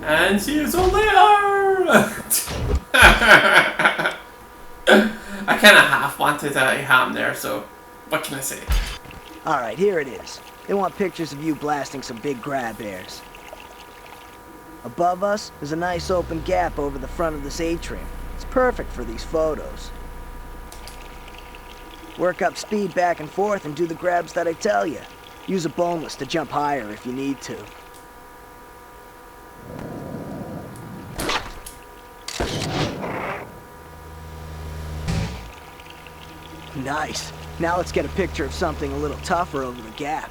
And see you all later! I kinda half wanted that to happen there, so what can I say? Alright, here it is. They want pictures of you blasting some big grab bears. Above us, there's a nice open gap over the front of this atrium. It's perfect for these photos. Work up speed back and forth and do the grabs that I tell you. Use a boneless to jump higher if you need to. Nice. Now let's get a picture of something a little tougher over the gap.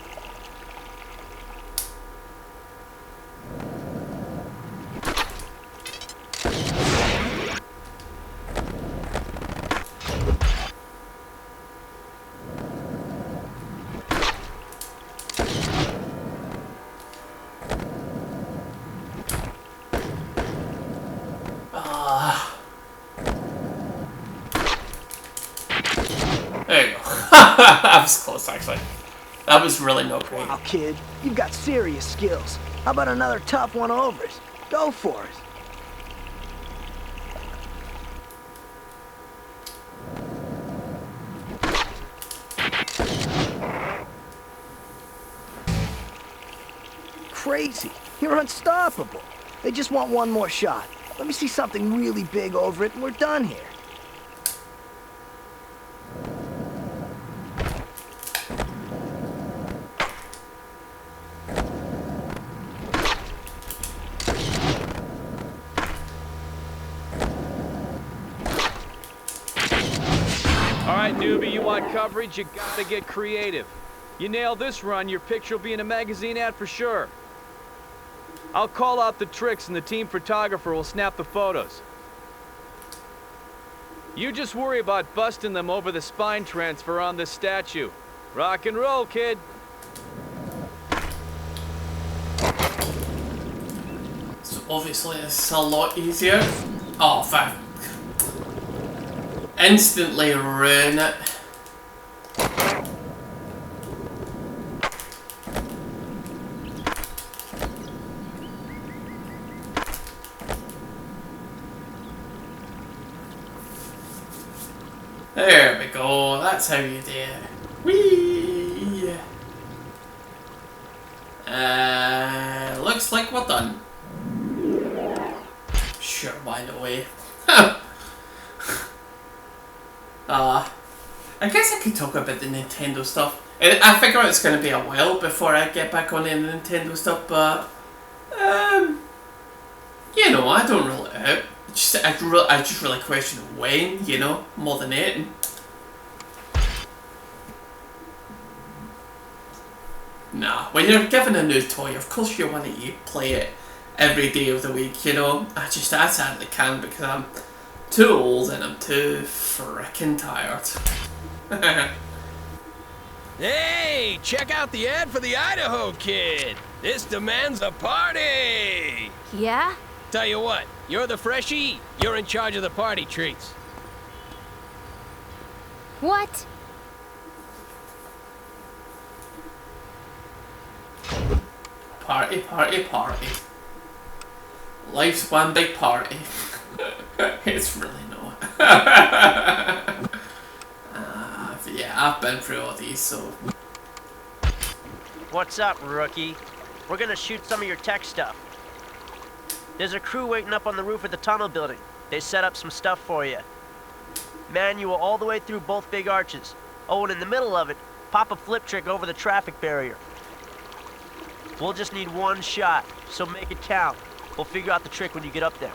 There you go. That was close, actually. That was really not great. Wow, kid, you've got serious skills. How about another tough one overs? Go for it. Crazy. You're unstoppable. They just want one more shot. Let me see something really big over it and we're done here. Alright, newbie, you want coverage? You gotta get creative. You nail this run, your picture will be in a magazine ad for sure. I'll call out the tricks and the team photographer will snap the photos. You just worry about busting them over the spine transfer on this statue. Rock and roll, kid. So obviously it's a lot easier. Oh fuck. Instantly ruin it. There we go, that's how you do it. Whee! Looks like we're done. Sure, why no way. I guess I could talk about the Nintendo stuff. I figure it's going to be a while before I get back on the Nintendo stuff, but you know, I don't rule it out. I just really question when, you know, more than anything. Nah, when you're given a new toy, of course you want to play it every day of the week, you know. I sadly can't because I'm too old and I'm too frickin' tired. Hey, check out the ad for the Idaho Kid. This demands a party. Yeah? Tell you what, you're the freshie, you're in charge of the party treats. What? Party, party, party. Life's one big party. It's really not. Yeah, I've been through all these, so... What's up, rookie? We're gonna shoot some of your tech stuff. There's a crew waiting up on the roof of the tunnel building. They set up some stuff for you. Manual all the way through both big arches. Oh, and in the middle of it, pop a flip trick over the traffic barrier. We'll just need one shot, so make it count. We'll figure out the trick when you get up there.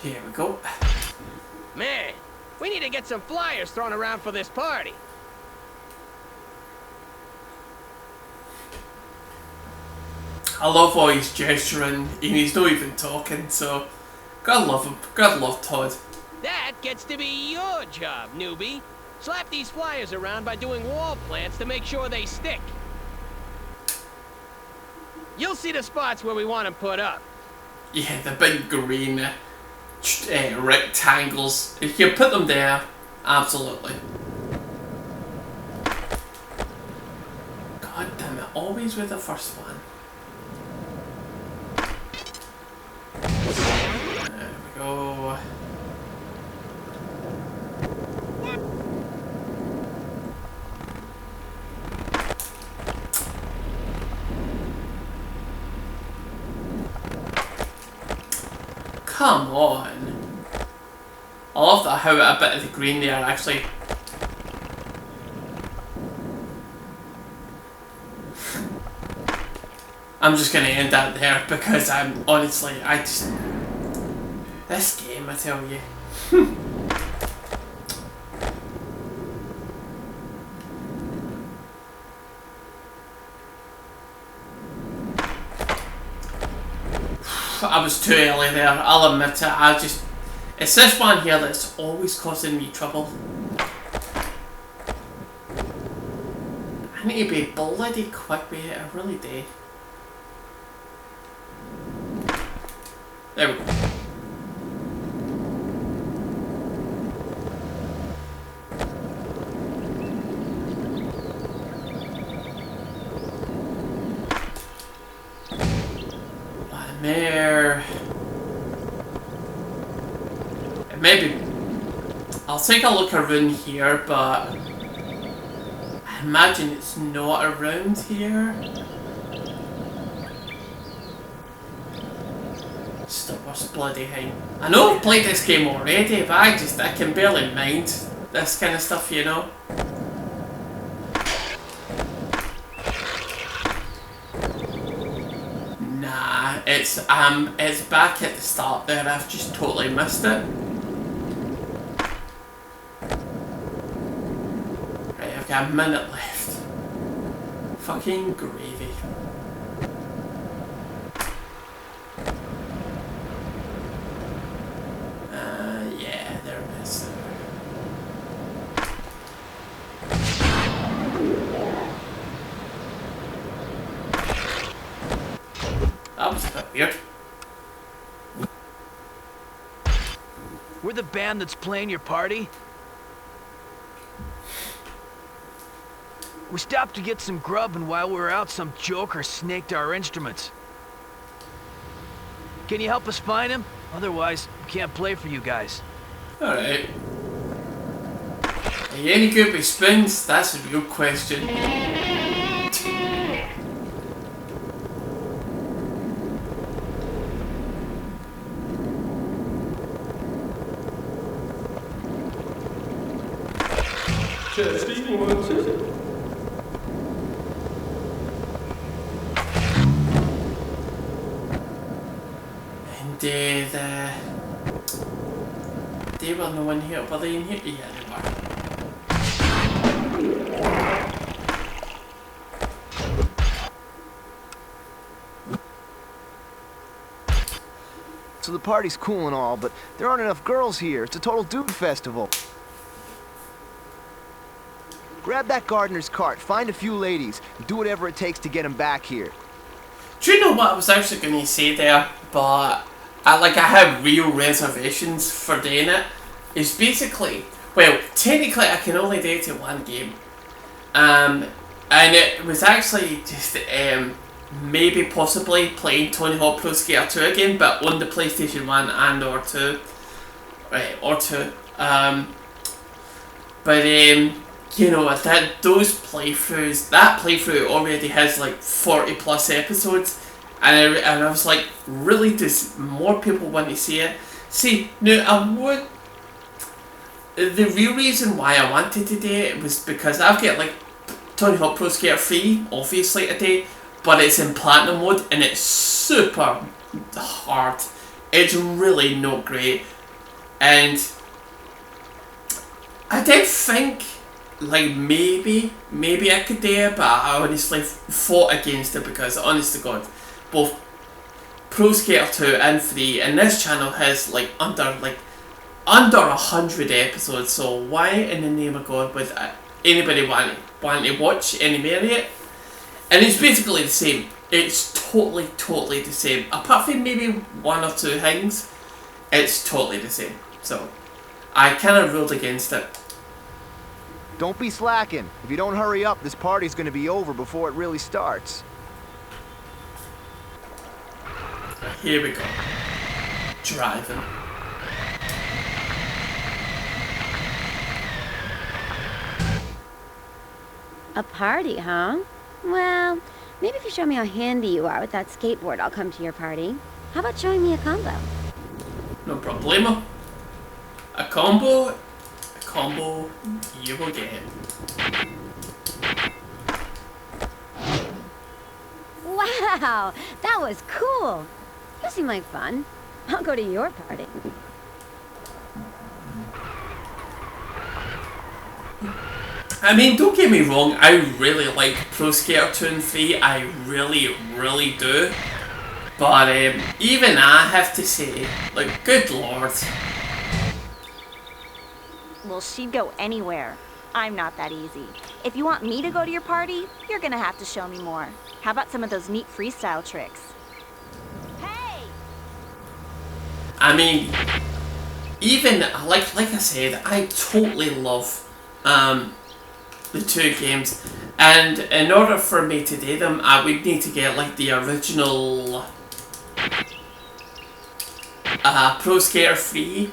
Here we go. Man, we need to get some flyers thrown around for this party. I love how he's gesturing and he's not even talking, so gotta love him. Gotta love Todd. That gets to be your job, newbie. Slap these flyers around by doing wall plants to make sure they stick. You'll see the spots where we want them put up. Yeah, the big green rectangles. If you put them there, absolutely. God damn it, always with the first one. There we go. Come on. I love that how a bit of the green there actually. I'm just gonna end that there because I'm honestly, this game, I tell you. I was too early there, I'll admit it. It's this one here that's always causing me trouble. I need to be bloody quick with it, I really do. There we go. There. Maybe I'll take a look around here, but I imagine it's not around here. Stop this bloody thing. I know I've played this game already, but I can barely mind this kind of stuff, you know. Nah, it's back at the start there. I've just totally missed it. Right, I've got a minute left. Fucking gravy. Yeah, there it is. That was a bit weird. We're the band that's playing your party? We stopped to get some grub, and while we were out, some joker snaked our instruments. Can you help us find him? Otherwise, we can't play for you guys. Alright. Are you any good with spoons? That's a real question. Testing 1 2. And they were no one here, were they in here? Yeah, they were. So the party's cool and all, but there aren't enough girls here. It's a total dude festival. Grab that gardener's cart, find a few ladies, and do whatever it takes to get them back here. Do you know what I was actually going to say there, but I have real reservations for doing it. It's basically, well, technically I can only do it to one game. And it was actually just maybe possibly playing Tony Hawk Pro Skater 2 again, but on the PlayStation 1 and or 2. Right, or 2. You know, those playthroughs, that playthrough already has like 40 plus episodes, and I was like, really, does more people want to see it? See, now the real reason why I wanted to do it was because I've got like Tony Hawk Pro Skater 3, obviously today, but it's in platinum mode and it's super hard. It's really not great, and I did think, like, maybe I could do it, but I honestly fought against it because, honest to God, both Pro Skater 2 and 3, and this channel has like under 100 episodes, so why in the name of God would anybody want to watch any more of it? And it's basically the same. It's totally the same. Apart from maybe one or two things, it's totally the same. So I kind of ruled against it. Don't be slacking. If you don't hurry up, this party's gonna be over before it really starts. Here we go. Driving. A party, huh? Well, maybe if you show me how handy you are with that skateboard, I'll come to your party. How about showing me a combo? No problemo. A combo, you will get it. Wow, that was cool. You seem like fun. I'll go to your party. I mean, don't get me wrong, I really like Pro Skater 2 and 3, I really do. But even I have to say, like, good lord. Well, she'd go anywhere. I'm not that easy. If you want me to go to your party, you're gonna have to show me more. How about some of those neat freestyle tricks? I mean, even like I said, I totally love the two games, and in order for me to do them, I would need to get like the original Pro Skater 3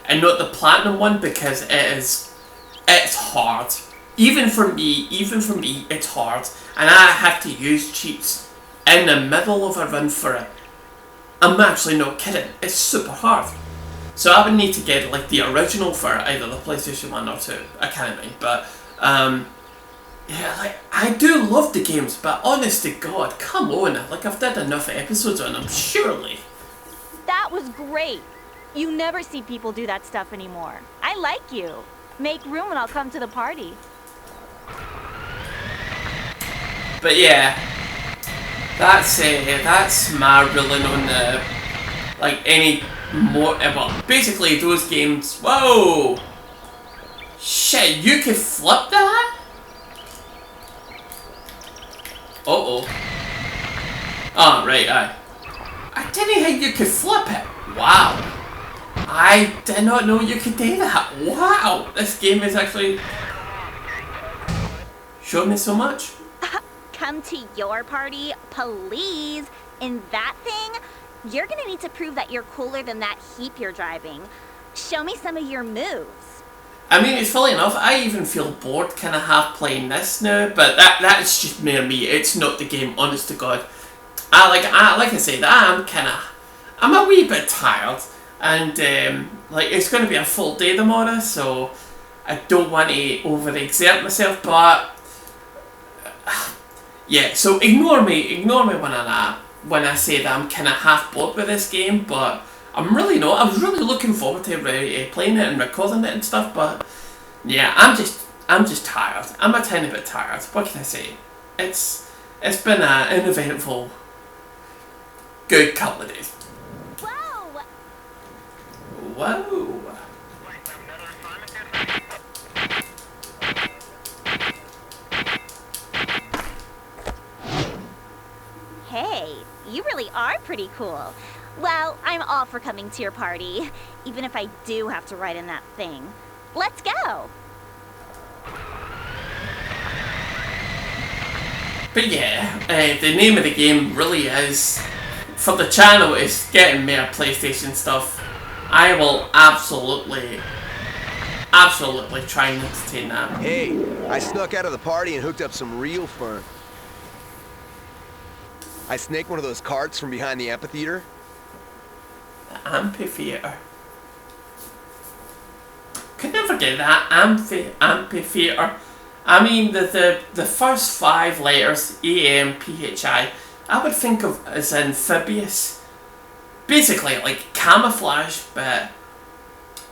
and not the Platinum one, because it's hard. Even for me, it's hard, and I have to use cheats in the middle of a run for it. I'm actually not kidding, it's super hard. So I would need to get like the original for either the PlayStation 1 or 2, I can't mind, but yeah, like, I do love the games, but honest to God, come on, like I've did enough episodes on them, surely. That was great. You never see people do that stuff anymore. I like you. Make room and I'll come to the party. But yeah, that's my ruling on the, like, any more, well, basically those games. Whoa! Shit, you could flip that? Uh-oh. Oh, right, I didn't think you could flip it. Wow. I did not know you could do that. Wow, this game is actually showing me so much. Come to your party, please. In that thing, you're gonna need to prove that you're cooler than that heap you're driving. Show me some of your moves. I mean, it's funny enough, I even feel bored kind of half playing this now, but that's just mere me. It's not the game, honest to God. Like I said, I'm a wee bit tired, and like it's going to be a full day tomorrow, so I don't want to overexert myself, but yeah, so ignore me when I say that I'm kind of half bored with this game, but I'm really not. I was really looking forward to playing it and recording it and stuff, but yeah, I'm just tired. I'm a tiny bit tired. What can I say? It's been an eventful good couple of days. Whoa! Whoa! Hey, you really are pretty cool. Well, I'm all for coming to your party, even if I do have to ride in that thing. Let's go! But yeah, the name of the game really is, for the channel, is getting me a PlayStation stuff. I will absolutely try and entertain that. Hey, I snuck out of the party and hooked up some real fun. I snaked one of those carts from behind the amphitheater. The amphitheater. Could never get that. Amphitheater. I mean, the first 5 letters, A-M-P-H-I, I would think of as amphibious. Basically, like camouflage, but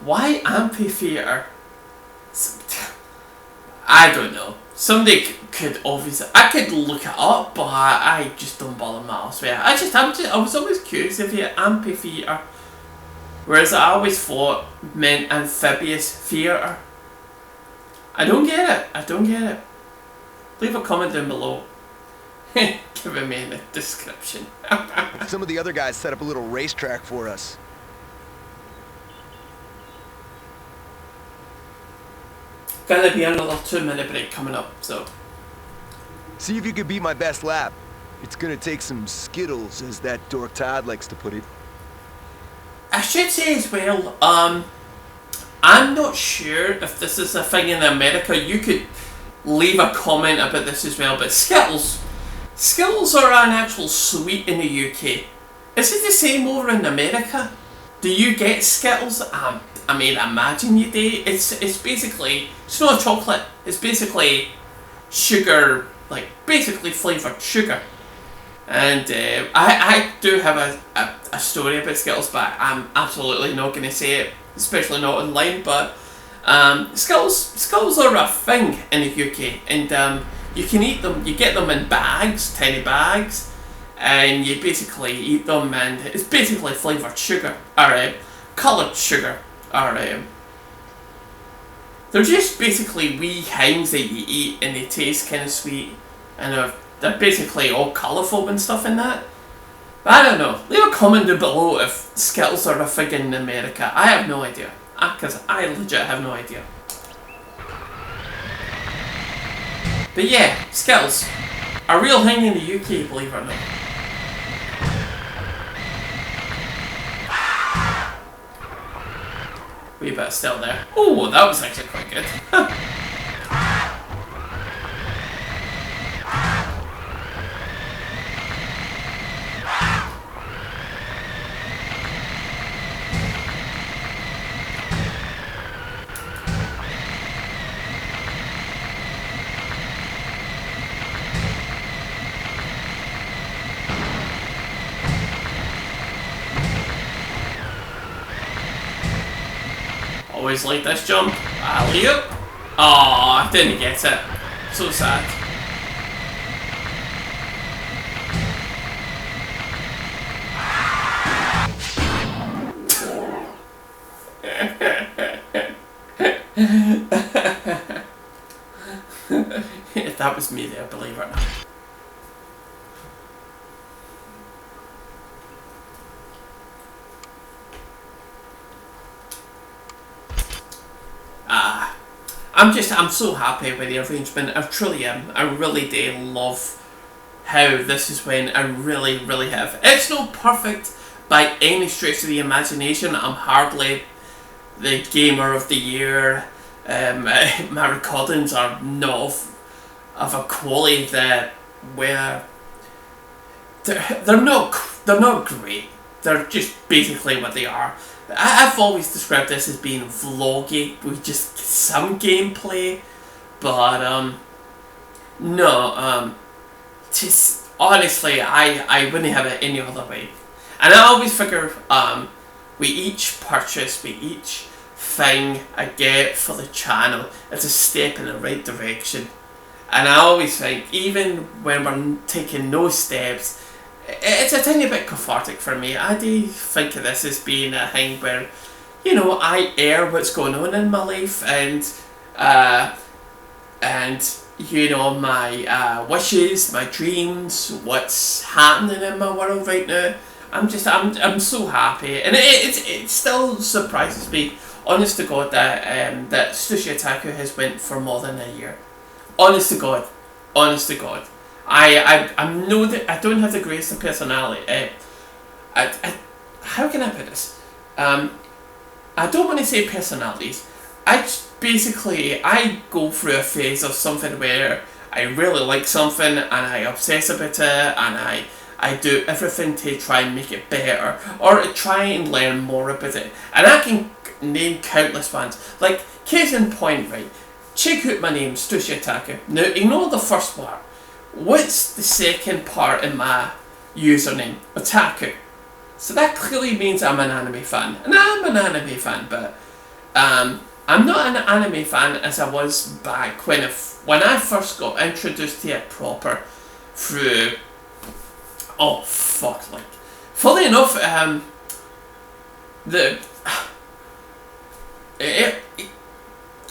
why amphitheater? I don't know. Somebody could obviously, I could look it up, but I just don't bother myself. I was always curious if you amphitheater, whereas I always thought meant amphibious theater. I don't get it. Leave a comment down below. Giving me the description. Some of the other guys set up a little racetrack for us. Gonna be another 2-minute break coming up, so. See if you can beat my best lap. It's gonna take some Skittles, as that dork Todd likes to put it. I should say as well, I'm not sure if this is a thing in America. You could leave a comment about this as well, but Skittles are an actual sweet in the UK. Is it the same over in America? Do you get Skittles? I mean, imagine you do. It's basically, it's not chocolate. It's basically sugar, like basically flavoured sugar. And I do have a story about Skittles, but I'm absolutely not going to say it, especially not online. But Skittles are a thing in the UK, and you can eat them. You get them in bags, tiny bags, and you basically eat them, and it's basically flavoured sugar, or coloured sugar, or they're just basically wee hinds that you eat and they taste kind of sweet. And they're basically all colourful and stuff in that. But I don't know. Leave a comment down below if Skittles are a thing in America. I have no idea. Because I legit have no idea. But yeah, Skittles. A real thing in the UK, believe it or not. Wee bit still there. Oh, that was actually quite good. Always like this jump. Alley-oop. Oh, I didn't get it. So sad. If that was me there, believe it or not. I'm so happy with the arrangement. I truly am. I really do love how this is when I really, really have. It's not perfect by any stretch of the imagination. I'm hardly the gamer of the year. My recordings are not of a quality that where they're not great. They're just basically what they are. I've always described this as being vloggy with just some gameplay, but no, just honestly, I wouldn't have it any other way. And I always figure, with each purchase, with each thing I get for the channel, it's a step in the right direction. And I always think, even when we're taking no steps, it's a tiny bit cathartic for me. I do think of this as being a thing where, you know, I air what's going on in my life, and you know, my wishes, my dreams, what's happening in my world right now. I'm so happy, and it still surprises me, honest to God, that that T.H.U.G has went for more than a year. Honest to God. I know that I don't have the greatest of personality. How can I put this? I don't want to say personalities. I go through a phase of something where I really like something and I obsess about it, and I do everything to try and make it better or try and learn more about it. And I can name countless ones. Like, case in point, right? Check out my name, T.H.U.G. Now, ignore the first part. What's the second part in my username? Otaku. So that clearly means I'm an anime fan. And I'm an anime fan, but I'm not an anime fan as I was back when I first got introduced to it proper through... Oh, fuck, like... Funnily enough,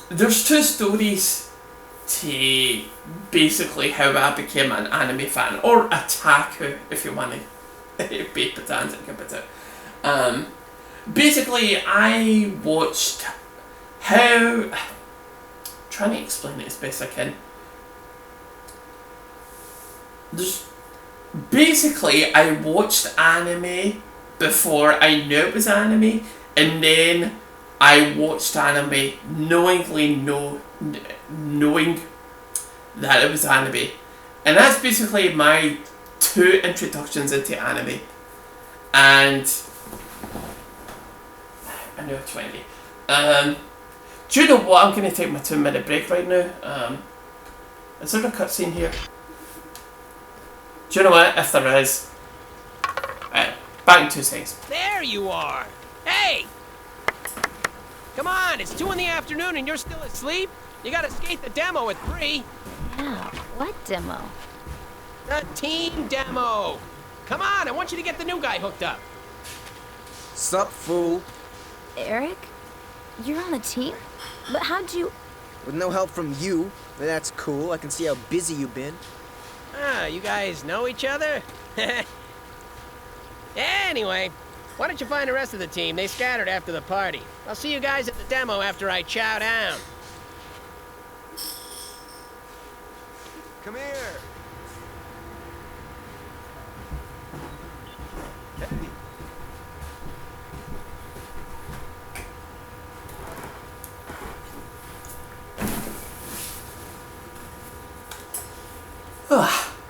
there's two stories to basically how I became an anime fan, or otaku if you want to be pedantic about it. Basically, I watched how... trying to explain it as best I can. Basically, I watched anime before I knew it was anime, and then I watched anime knowing that it was anime. And that's basically my two introductions into anime. And I know 20. Do you know what? I'm going to take my 2-minute break right now. Is there a cutscene here? Do you know what? If there is, back in 2 seconds. There you are. Hey! Come on, it's 2 in the afternoon and you're still asleep? You gotta skate the demo at 3. Yeah, what demo? The team demo. Come on, I want you to get the new guy hooked up. Sup, fool? Eric? You're on the team? But how'd you... With no help from you. That's cool. I can see how busy you've been. Ah, you guys know each other? Anyway, why don't you find the rest of the team? They scattered after the party. I'll see you guys at the demo after I chow down. Come here.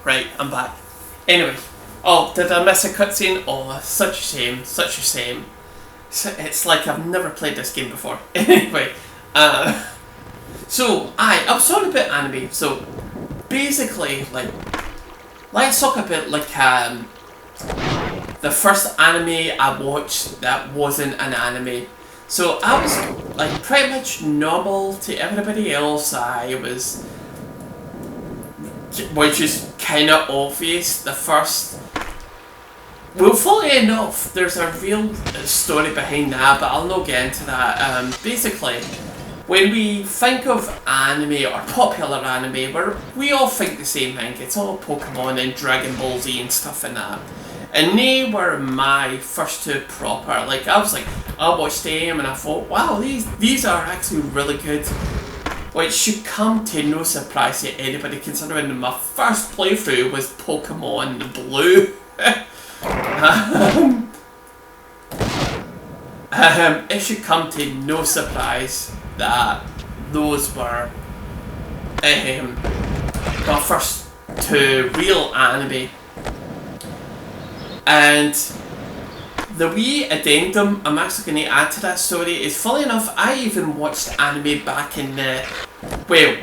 Right, I'm back. Anyway, oh, did I miss a cutscene? Oh, such a shame, such a shame. It's like I've never played this game before. Anyway, so I was talking about anime. So basically, like, let's talk about like the first anime I watched that wasn't an anime. So I was like pretty much normal to everybody else. I was, which is kind of obvious, the first... Well, fully enough, there's a real story behind that, but I'll not get into that. Basically, when we think of anime, or popular anime, we all think the same thing. It's all Pokemon and Dragon Ball Z and stuff like that. And they were my first two proper, like, I was like, I watched them and I thought, wow, these are actually really good. Which should come to no surprise to anybody, considering my first playthrough was Pokemon Blue. It should come to no surprise that those were my first two real anime. And the wee addendum I'm actually going to add to that story is, fully enough, I even watched anime back in the... Well,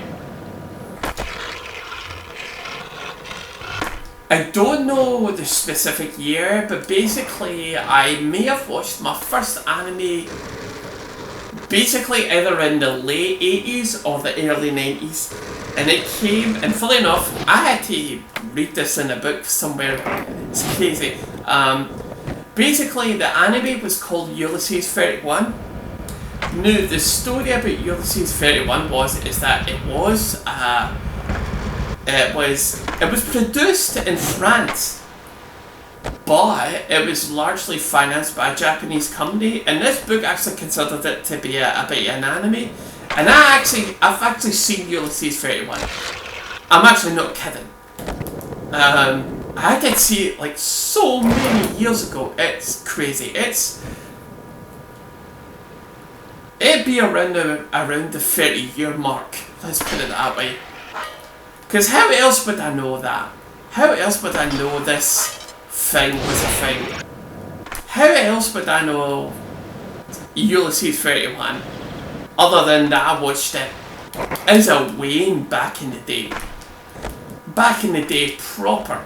I don't know the specific year, but basically I may have watched my first anime basically either in the late 80s or the early 90s. And it came, and fully enough, I had to read this in a book somewhere. It's crazy. Basically, the anime was called Ulysses 31. Now, the story about Ulysses 31 is that it was produced in France, but it was largely financed by a Japanese company, and this book actually considered it to be a bit an anime. And I've actually seen Ulysses 31. I'm actually not kidding. I did see it like so many years ago. It's crazy. It'd be around the 30-year mark. Let's put it that way. Because how else would I know that? How else would I know this thing was a thing? How else would I know Ulysses 31? Other than that I watched it as a Wayne back in the day. Back in the day proper.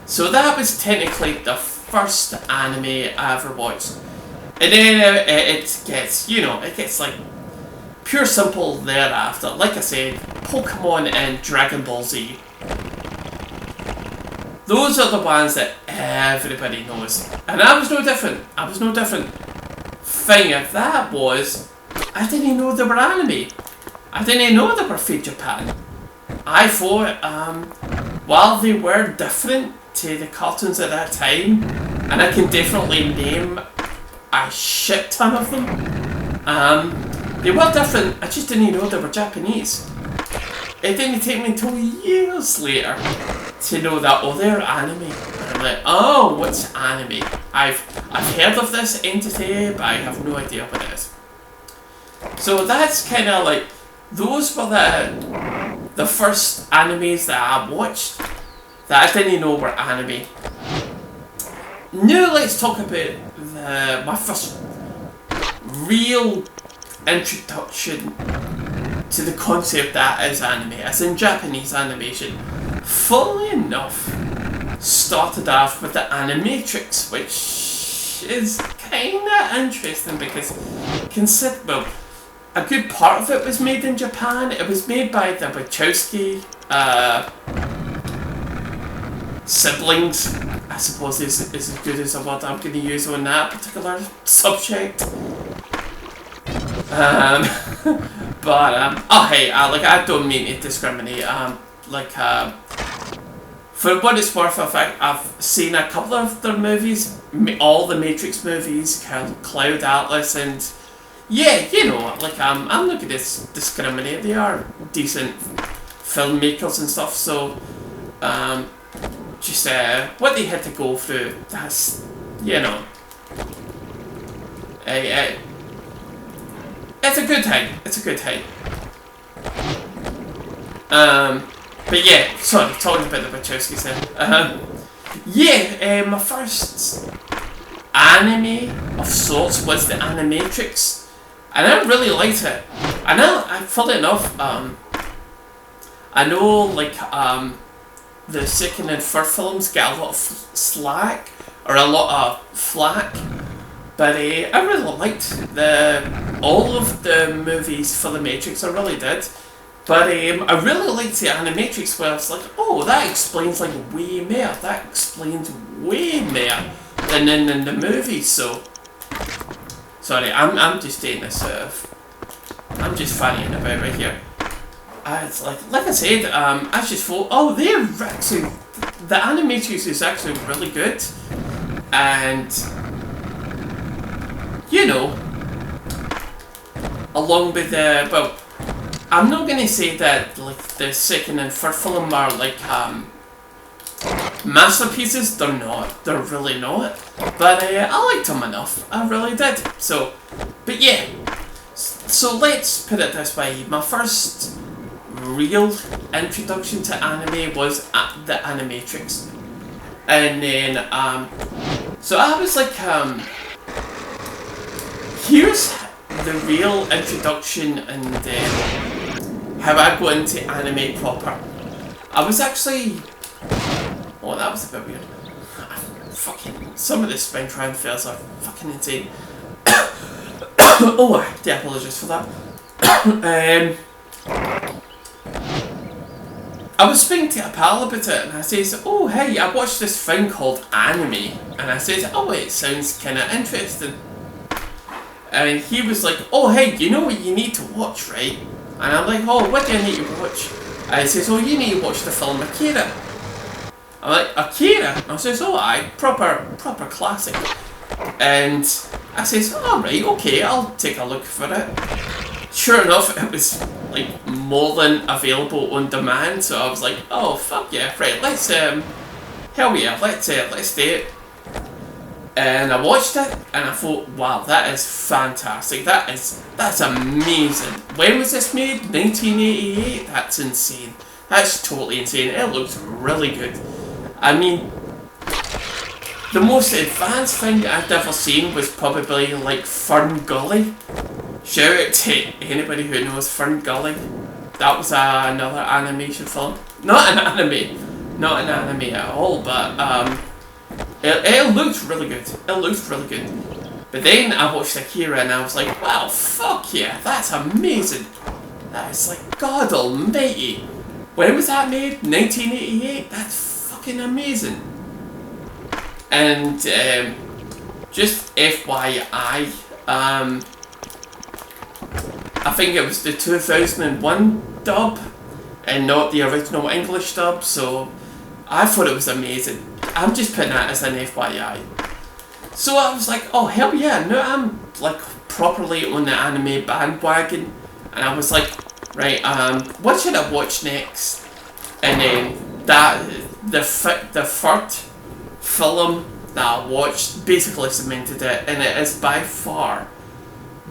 So that was technically the first anime I ever watched. And then it gets like pure simple thereafter. Like I said, Pokemon and Dragon Ball Z. Those are the ones that everybody knows. And I was no different. Thing of that was, I didn't know they were anime. I didn't know they were from Japan. I thought, while they were different to the cartoons at that time, and I can definitely name a shit ton of them, they were different. I just didn't know they were Japanese. It didn't take me until years later to know that, oh, they're anime. And I'm like, oh, what's anime? I've heard of this entity, but I have no idea what it is. So that's kind of like, those were the first animes that I watched that I didn't know were anime. Now let's talk about my first real introduction to the concept that is anime, as in Japanese animation. Funnily enough, started off with the Animatrix, which is kinda interesting because well, a good part of it was made in Japan. It was made by the T.H.U.G siblings, I suppose is as good as a word I'm going to use on that particular subject. But oh hey, like I don't mean to discriminate. For what it's worth, I've seen a couple of their movies, all the Matrix movies, Cloud Atlas, and yeah, you know, like I'm not going to discriminate. They are decent filmmakers and stuff. So just what they had to go through, that's, you know, it's a good thing. It's a good thing. But yeah, sorry, talking about the Wachowskis then. My first anime of sorts was the Animatrix, and I really liked it. And I funnily enough, I know like the second and third films get a lot of slack or a lot of flack, but I really liked all of the movies for the Matrix. I really did. But I really liked the Animatrix where I was like, oh, that explains like way more. That explains way more than in the movie. So, sorry, I'm just doing this I'm just fannying about right here. It's like I said, I just thought, oh, they're actually, the Animatrix is actually really good, and you know, along with the I'm not gonna say that like the second and third film are like masterpieces. They're not. They're really not. But I liked them enough. I really did. So, but yeah. So let's put it this way. My first real introduction to anime was at the Animatrix, and then so I was like here's the real introduction and how I got into anime proper. I was actually... Oh, that was a bit weird. Fucking... Some of the spine transfers are fucking insane. Oh, I do apologise for that. I was speaking to a pal about it, and I says, oh hey, I watched this thing called anime. And I says, oh, it sounds kinda interesting. And he was like, oh hey, you know what you need to watch, right? And I'm like, oh, what do I need to watch? And he says, oh, you need to watch the film Akira. I'm like, Akira? And I says, oh aye, proper classic. And I says, alright, okay, I'll take a look for it. Sure enough, it was like more than available on demand, so I was like, oh fuck yeah, right, let's hell yeah, let's do it. And I watched it, and I thought, wow, that is fantastic. That's amazing. When was this made? 1988? That's insane. That's totally insane. It looks really good. I mean, the most advanced thing I've ever seen was probably like Fern Gully. Shout out to anybody who knows Fern Gully. That was another animation film. Not an anime at all, but it looked really good. It looked really good. But then I watched Akira and I was like, wow, fuck yeah, that's amazing. That is like, God almighty. When was that made? 1988? That's fucking amazing. And just FYI, I think it was the 2001 dub and not the original English dub, so I thought it was amazing. I'm just putting that as an FYI. So I was like, oh hell yeah, no, I'm like properly on the anime bandwagon, and I was like, right, what should I watch next? And then the third film that I watched basically cemented it, and it is by far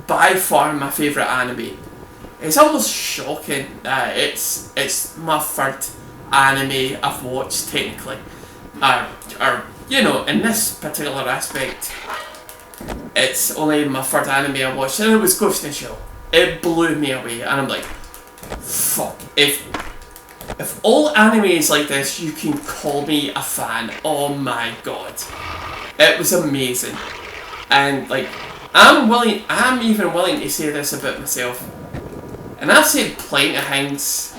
my favourite anime. It's almost shocking that it's my third anime I've watched technically. Or you know, in this particular aspect, it's only my third anime I watched, and it was Ghost in the Shell. It blew me away, and I'm like, fuck, if all anime is like this, you can call me a fan. Oh my god. It was amazing. And like, I'm even willing to say this about myself. And I've said plenty of things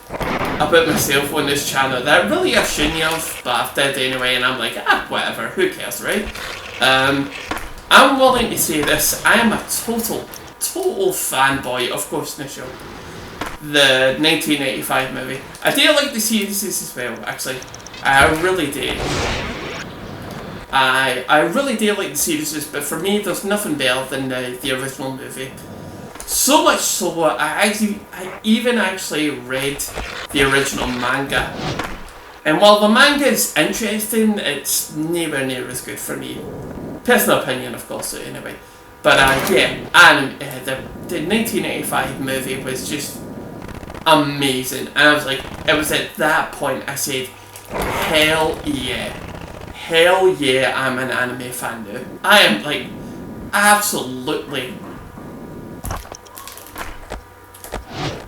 about myself on this channel that I really I shouldn't have, but I've did anyway, and I'm like, whatever, who cares, right? I'm willing to say this, I am a total total fanboy of Ghost in the Shell, the 1985 movie. I do like the series as well, actually. I really do. I really do like the series, but for me, there's nothing better than the original movie. So much so, I even actually read the original manga. And while the manga is interesting, it's nowhere near as good for me. Personal opinion, of course, anyway. But yeah, and the 1985 movie was just amazing. And I was like, it was at that point I said, hell yeah. Hell yeah, I'm an anime fan now. I am like, absolutely,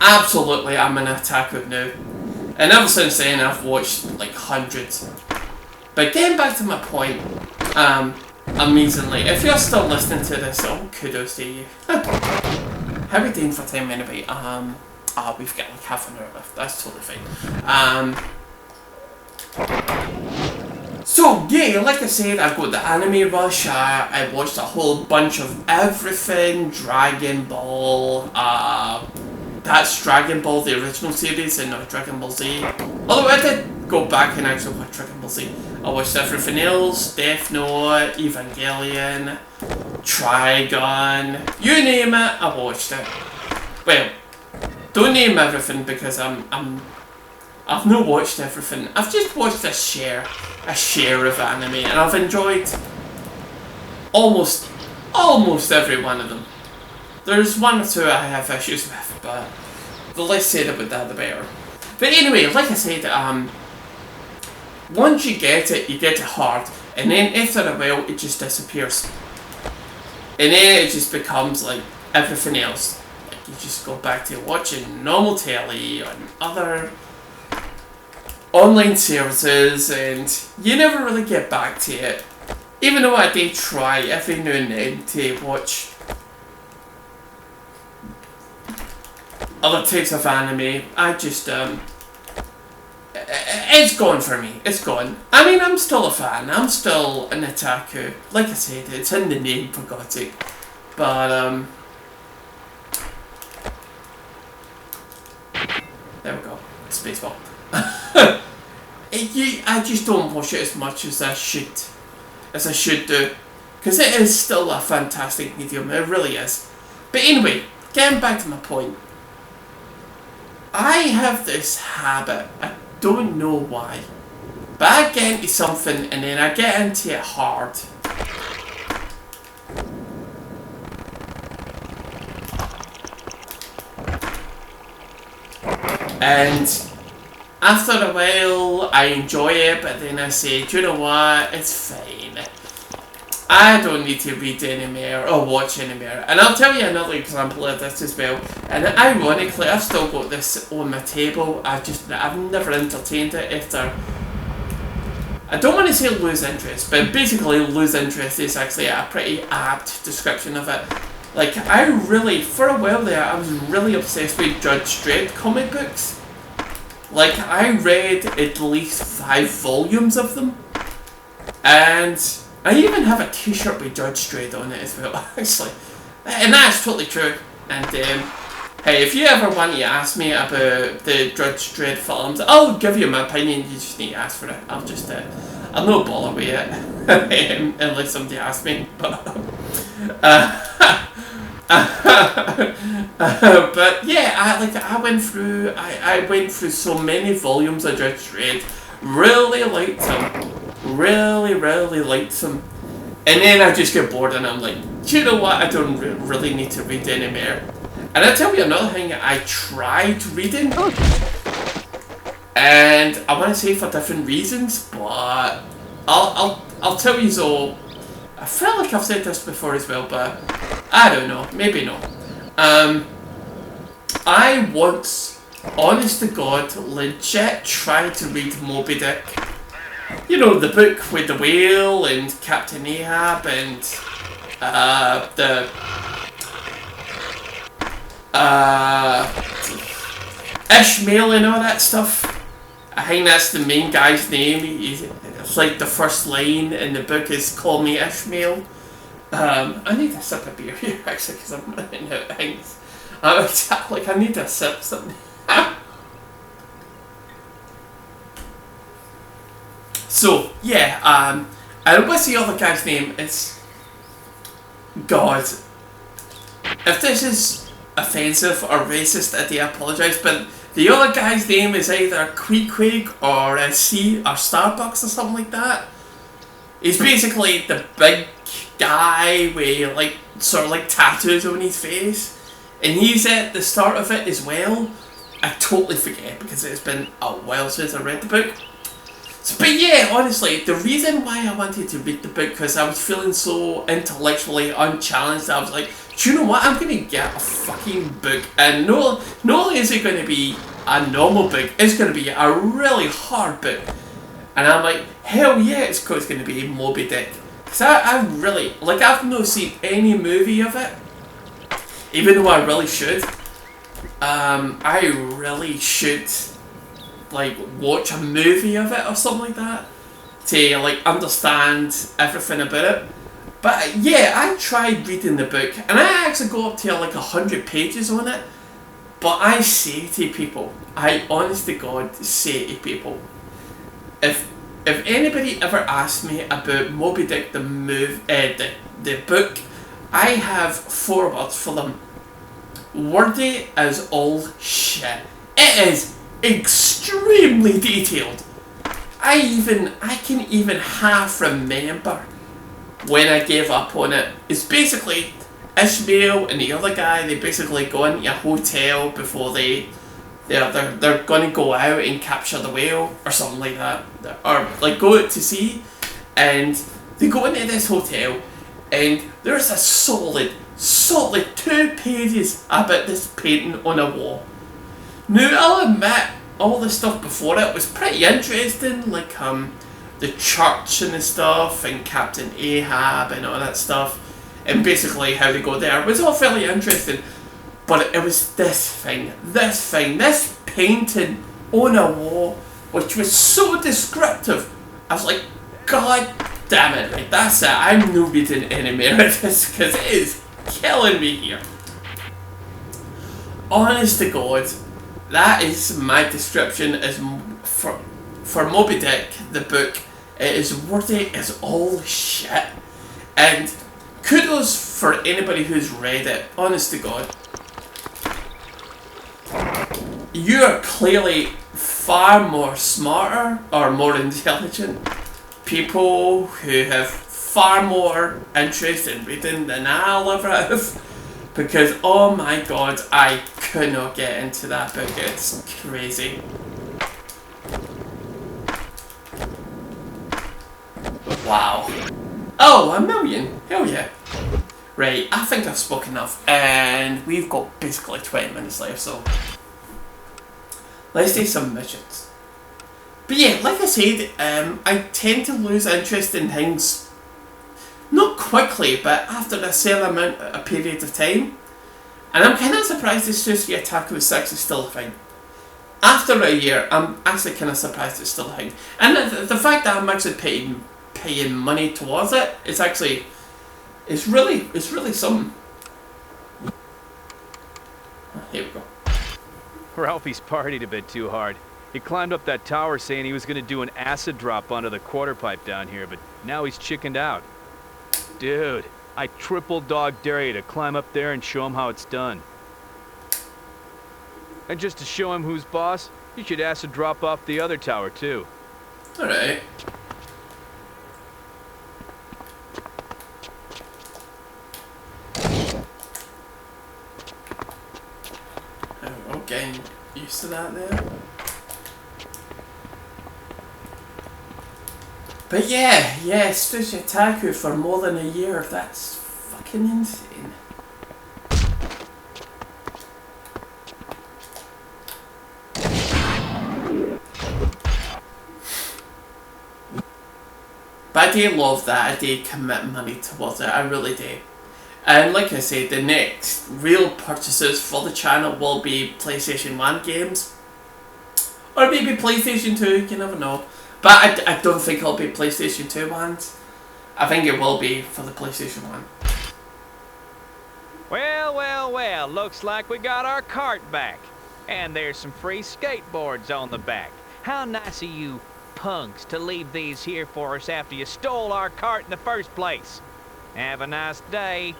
I'm an otaku now. And ever since then, I've watched like hundreds. But getting back to my point, amazingly, if you're still listening to this, oh, kudos to you. How are we doing for time anyway? We've got like half an hour left. That's totally fine. So yeah, like I said, I've got the anime rush. I watched a whole bunch of everything. Dragon Ball. That's Dragon Ball, the original series, and not Dragon Ball Z. Although I did go back and actually watch Dragon Ball Z. I watched everything else, Death Note, Evangelion, Trigun, you name it, I watched it. Well, don't name everything because I've not watched everything. I've just watched a share of anime, and I've enjoyed almost every one of them. There's one or two I have issues with, but the less said about that, the better. But anyway, like I said, once you get it hard, and then after a while, it just disappears. And then it just becomes like everything else. Like you just go back to watching normal telly on other online services, and you never really get back to it. Even though I do try every now and then to watch other types of anime, I just, it's gone for me. It's gone. I mean, I'm still a fan. I'm still an otaku. Like I said, it's in the name, for God's sake. But, there we go. Spaceball. I just don't watch it as much as I should do. Because it is still a fantastic medium. It really is. But anyway, getting back to my point. I have this habit, I don't know why, but I get into something and then I get into it hard. And after a while I enjoy it, but then I say, do you know what, it's fine. I don't need to read anymore or watch anymore. And I'll tell you another example of this as well. And ironically, I've still got this on my table. I've never entertained it after. I don't want to say lose interest, but basically lose interest is actually a pretty apt description of it. Like, I really, for a while there, I was really obsessed with Judge Dredd comic books. Like, I read at least 5 volumes of them. And I even have a t-shirt with Judge Dredd on it as well, actually. And that's totally true. And, hey, if you ever want to ask me about the Judge Dredd films, I'll give you my opinion, you just need to ask for it. I'll no bother with it, unless somebody asks me. But, but yeah, I went through so many volumes of Judge Dredd. Really liked them. Really liked them. And then I just get bored and I'm like, do you know what? I don't really need to read anymore. And I'll tell you another thing I tried reading. And I want to say for different reasons, but I'll tell you so. I feel like I've said this before as well, but I don't know. Maybe not. I once, honest to God, legit tried to read Moby Dick. You know, the book with the whale and Captain Ahab and the Ishmael and all that stuff. I think that's the main guy's name. It's like the first line in the book is "Call me Ishmael." I need a sip of beer here, actually, because I'm running out of things. Like, I need to sip something. So, yeah, and what's the other guy's name? It's... God. If this is offensive or racist, I do apologise, but the other guy's name is either Queequeg or C or Starbucks or something like that. He's basically the big guy with, like, sort of like tattoos on his face. And he's at the start of it as well. I totally forget because it's been a while since I read the book. So, but yeah, honestly, the reason why I wanted to read the book, because I was feeling so intellectually unchallenged, I was like, do you know what, I'm going to get a fucking book. And not only is it going to be a normal book, it's going to be a really hard book. And I'm like, hell yeah, it's going to be Moby Dick. Because I really, like, I've not seen any movie of it. Even though I really should. I really should, like, watch a movie of it or something like that. To, like, understand everything about it. But, yeah, I tried reading the book. And I actually got up to, like, 100 pages on it. But I say to people, I honest to God say to people, if anybody ever asks me about Moby Dick the book, I have 4 words for them. Wordy as all shit. It is extremely detailed. I can even half remember when I gave up on it. It's basically Ishmael and the other guy, they basically go into a hotel before they're gonna go out and capture the whale or something like that, or like go out to sea, and they go into this hotel and there's a solid 2 pages about this painting on a wall. Now I'll admit all the stuff before it was pretty interesting, like the church and the stuff and Captain Ahab and all that stuff, and basically how they go there. It was all fairly interesting. But it was this painting on a wall, which was so descriptive. I was like, God damn it, right, that's it. I'm not reading any more of this because it is killing me here. Honest to God, that is my description as for Moby Dick, the book. It is wordy as all shit. And kudos for anybody who's read it, honest to God. You are clearly far more smarter or more intelligent people who have far more interest in reading than I'll ever have. Because, oh my God, I could not get into that book. It's crazy. Wow. Oh, 1 million. Hell yeah. Right, I think I've spoken enough. And we've got basically 20 minutes left, so let's do some missions. But yeah, like I said, I tend to lose interest in things, not quickly, but after a certain a period of time. And I'm kind of surprised this Sushi Otaku 6 is still a thing. After a year, I'm actually kind of surprised it's still a thing. And the fact that I'm actually paying money towards it, it's actually, it's really something. Here we go. Ralphie's partied a bit too hard. He climbed up that tower saying he was going to do an acid drop onto the quarter pipe down here, but now he's chickened out. Dude, I triple dog dare you to climb up there and show him how it's done. And just to show him who's boss, you should acid drop off the other tower too. Alright. I'm getting used to that there. But yeah, Sushi Otaku for more than a year, that's fucking insane. But I do love that, I do commit money towards it, I really do. And like I said, the next real purchases for the channel will be PlayStation 1 games. Or maybe PlayStation 2, you never know. But I don't think it'll be PlayStation 2 ones. I think it will be for the PlayStation 1. Well, well, well, looks like we got our cart back. And there's some free skateboards on the back. How nice of you punks to leave these here for us after you stole our cart in the first place. Have a nice day.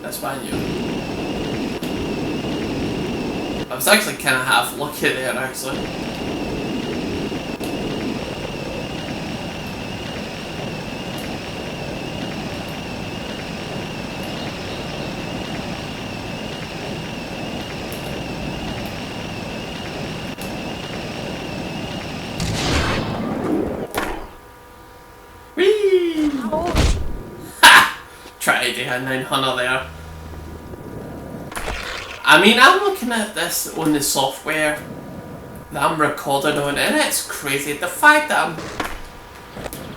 That's fine, you. I was actually kind of half lucky there, actually. Whee! Ha! Tried to hit 900 there. I mean, I'm looking at this on the software that I'm recording on, and it's crazy. The fact that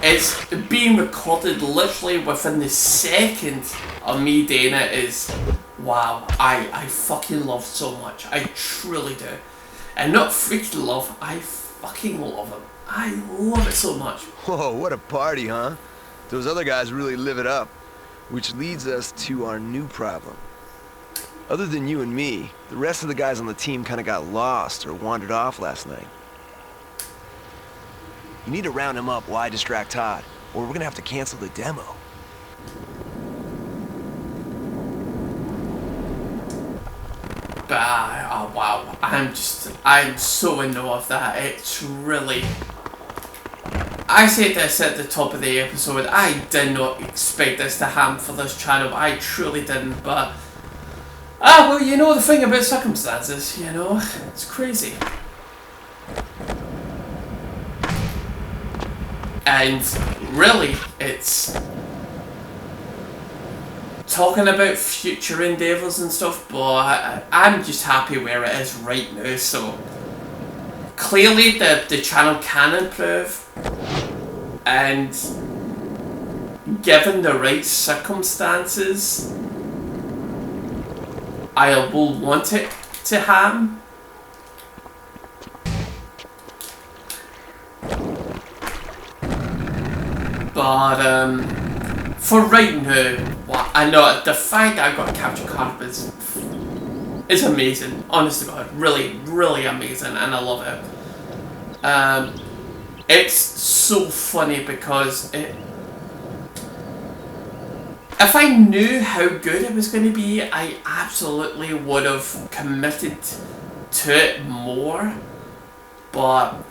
it's being recorded literally within the second of me doing it is, wow, I fucking love so much. I truly do. And not freaking love, I fucking love it. I love it so much. Whoa, what a party, huh? Those other guys really live it up. Which leads us to our new problem. Other than you and me, the rest of the guys on the team kind of got lost or wandered off last night. You need to round them up while I distract Todd, or we're gonna have to cancel the demo. Oh wow, I'm so in awe of that. It's really... I said this at the top of the episode, I did not expect this to happen for this channel. I truly didn't, but... well, you know the thing about circumstances, you know, it's crazy. And really, it's talking about future endeavours and stuff, but I'm just happy where it is right now, so clearly the channel can improve, and given the right circumstances, I will want it to happen. But for right now, well, I know the fact that I got a capture card is amazing. Honest to God, really, really amazing, and I love it. It's so funny because if I knew how good it was going to be, I absolutely would have committed to it more. But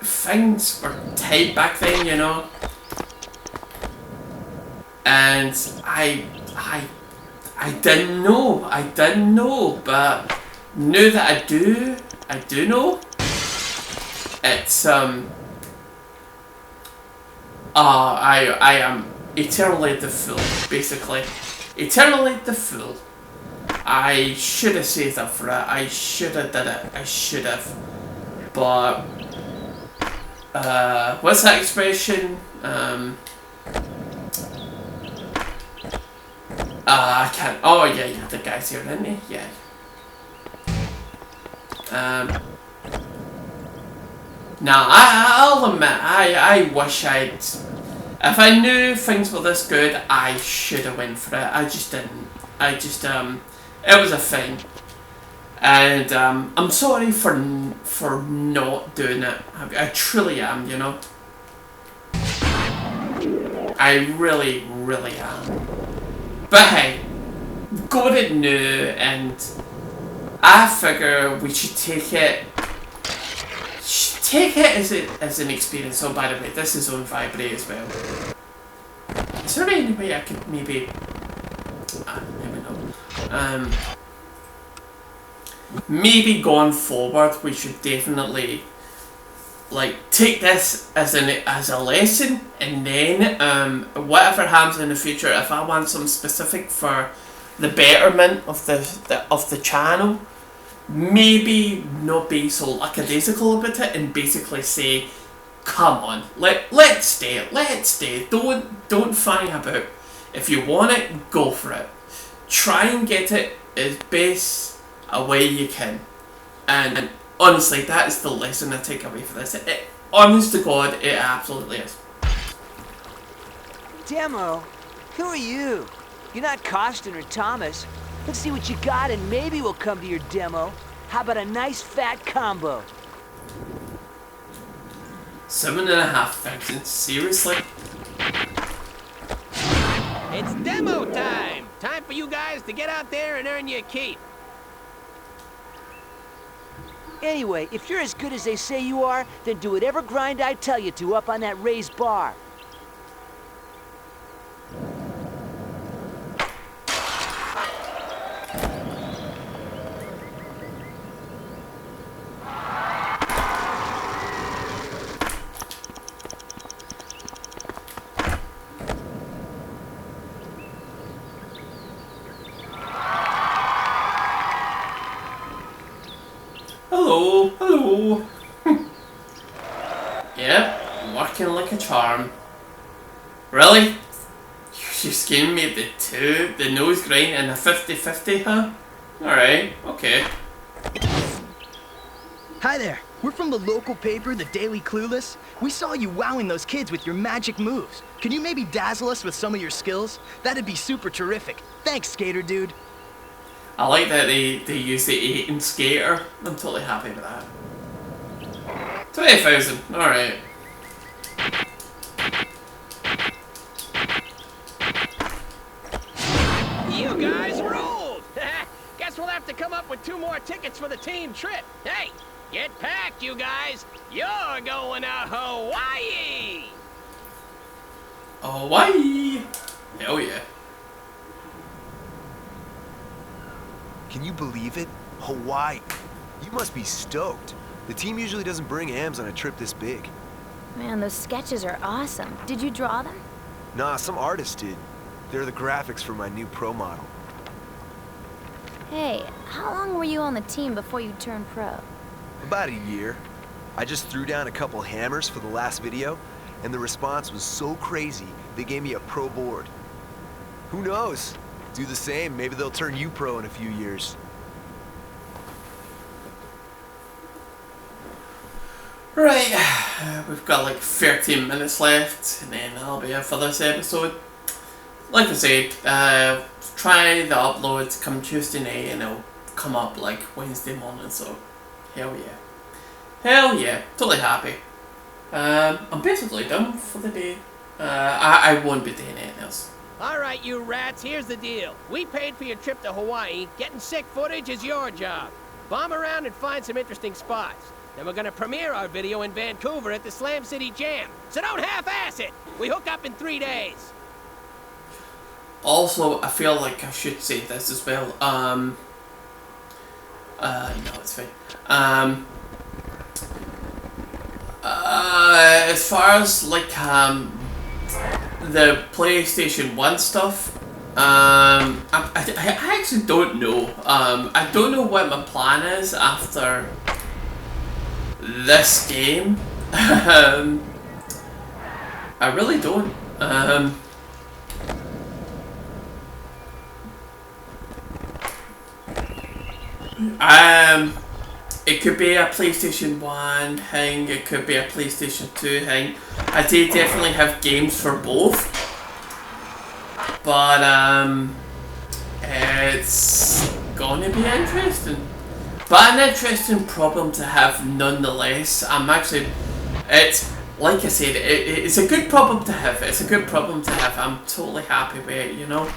things were tight back then, you know. And I didn't know, but now that I do know. It's I am eternally the fool, basically. Eternally the fool. I should have saved up for it. I should have did it. I should have. But what's that expression? I can't. Oh yeah, the guy's here, isn't he? Yeah. Nah, I'll admit, I wish I'd... If I knew things were this good, I should have went for it. I just didn't. It was a thing. And I'm sorry for not doing it. I truly am, you know. I really, really am. But hey, got it new, and I figure we should take it as an experience. Oh, by the way, this is on Vibrate as well. Is there any way I could maybe... maybe not. Maybe going forward, we should definitely take this as a lesson, and then whatever happens in the future, if I want some specific for the betterment of the channel, maybe not be so lackadaisical about it and basically say, come on, let's stay, don't fanny about. If you want it, go for it. Try and get it as best a way you can, and honestly, that is the lesson I take away from this. Honest to God, it absolutely is. Demo? Who are you? You're not Costin or Thomas. Let's see what you got and maybe we'll come to your demo. How about a nice fat combo? 7,500, seriously? It's demo time! Time for you guys to get out there and earn your keep. Anyway, if you're as good as they say you are, then do whatever grind I tell you to up on that raised bar. Hello, hello. Yep, working like a charm. Really? You're scaring me at the nose grind and the 50-50, huh? Alright, okay. Hi there. We're from the local paper, the Daily Clueless. We saw you wowing those kids with your magic moves. Can you maybe dazzle us with some of your skills? That'd be super terrific. Thanks, skater dude. I like that they use the 8 in skater. I'm totally happy with that. 20,000, alright. You guys ruled! Guess we'll have to come up with 2 more tickets for the team trip. Hey, get packed, you guys! You're going to Hawaii! Hawaii! Hell yeah. Can you believe it? Hawaii. You must be stoked. The team usually doesn't bring hams on a trip this big. Man, those sketches are awesome. Did you draw them? Nah, some artist did. They're the graphics for my new pro model. Hey, how long were you on the team before you turned pro? About a year. I just threw down a couple hammers for the last video, and the response was so crazy, they gave me a pro board. Who knows? Do the same, maybe they'll turn you pro in a few years. Right, we've got like 13 minutes left, and then that'll be it for this episode. Like I said, try the upload come Tuesday night, and it'll come up like Wednesday morning, so hell yeah. Hell yeah, totally happy. I'm basically done for the day. I won't be doing anything else. Alright, you rats, here's the deal. We paid for your trip to Hawaii. Getting sick footage is your job. Bomb around and find some interesting spots. Then we're gonna premiere our video in Vancouver at the Slam City Jam. So don't half-ass it! We hook up in 3 days. Also, I feel like I should say this as well. No, it's fine. As far as like the PlayStation 1 stuff, I actually don't know. I don't know what my plan is after this game. I really don't. It could be a PlayStation 1 thing, it could be a PlayStation 2 thing. I do definitely have games for both. But, it's gonna be interesting. But an interesting problem to have nonetheless. It's, like I said, it's a good problem to have. It's a good problem to have. I'm totally happy with it, you know?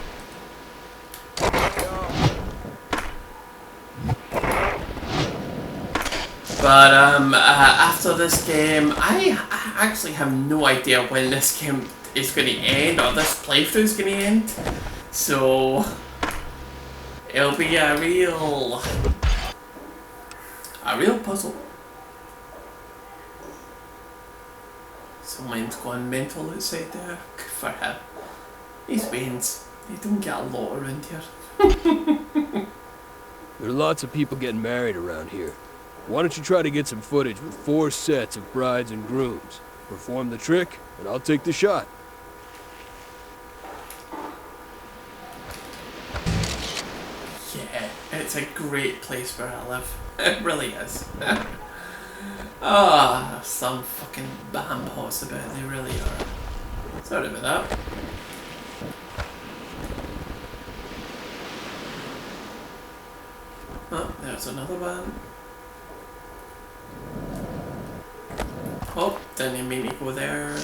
But after this game, I actually have no idea when this game is going to end, or this playthrough is going to end. So it'll be a real puzzle. Someone's gone mental outside there. Good for him. These Waynes, they don't get a lot around here. There are lots of people getting married around here. Why don't you try to get some footage with 4 sets of brides and grooms? Perform the trick, and I'll take the shot. Yeah, it's it's a great place where I live. It really is. Ah, some fucking bamboos about, they really are. Sorry about that. Oh, there's another one. Oh, didn't mean to go there.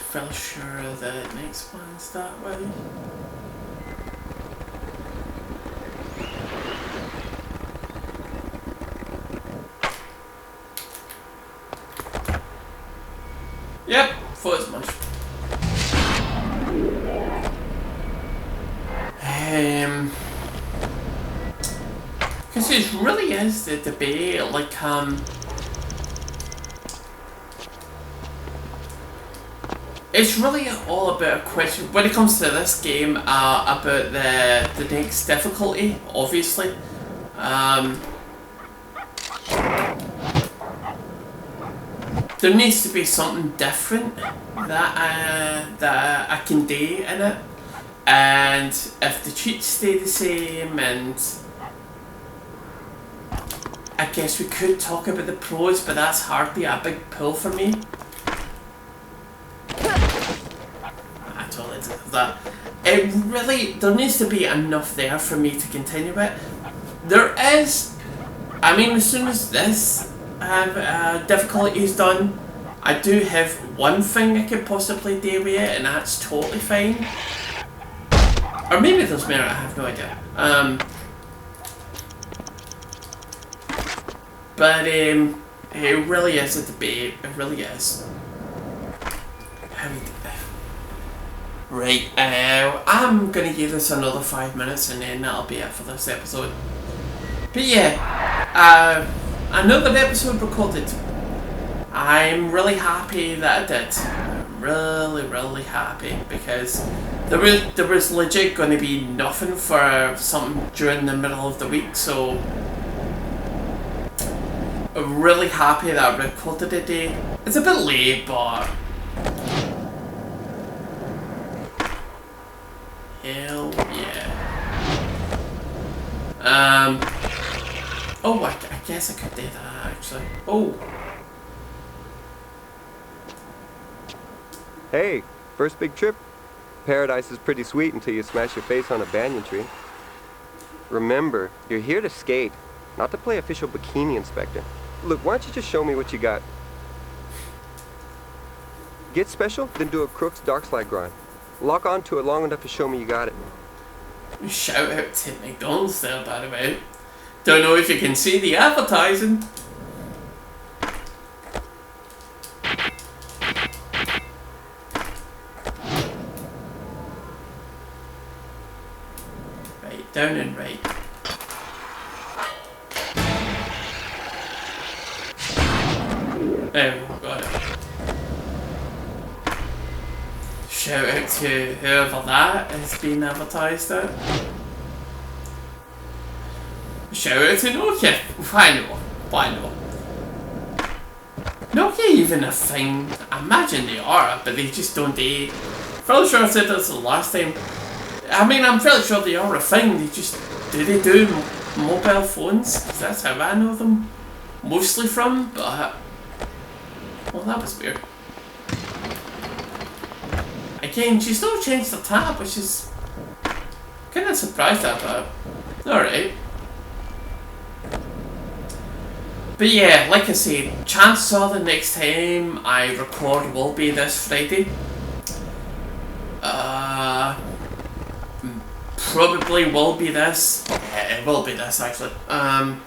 Felt sure the next one's that way. Yep, thought as much. Because it really is the debate, like, it's really all about a question, when it comes to this game, about the next difficulty, obviously. There needs to be something different that I can do in it, and if the cheats stay the same, and I guess we could talk about the pros, but that's hardly a big pull for me. I totally deserve that. It really, there needs to be enough there for me to continue it. There is, I mean, as soon as this difficulty is done, I do have one thing I could possibly do with it, and that's totally fine. Or maybe there's merit, I have no idea. But it really is a debate, it really is. How do we do that? Right, I'm gonna give this another 5 minutes and then that'll be it for this episode. But yeah, another episode recorded. I'm really happy that I did. I'm really happy because there was legit going to be nothing for something during the middle of the week, so I'm really happy that I recorded it today. It's a bit late, but hell yeah. Oh, I guess I could do that actually. Oh. Hey, first big trip. Paradise is pretty sweet until you smash your face on a banyan tree. Remember, you're here to skate, not to play official bikini inspector. Look, why don't you just show me what you got? Get special, then do a Crook's dark slide grind. Lock onto it long enough to show me you got it. Shout out to McDonald's there, by the way. Don't know if you can see the advertising. Right, down and right. There we got it. Shout out to whoever that has been advertised at. Shout out to Nokia. Why not? Nokia even a thing? I imagine they are, but they just don't do. Fairly sure I said this the last time. I mean, I'm fairly sure they are a thing. They just they do mobile phones? 'Cause that's how I know them mostly from. But well, that was weird. Again, she still changed the tab, which is kind of surprised at, but alright. But yeah, like I said, chances are the next time I record will be this Friday. Probably will be this. Yeah, it will be this actually. I'm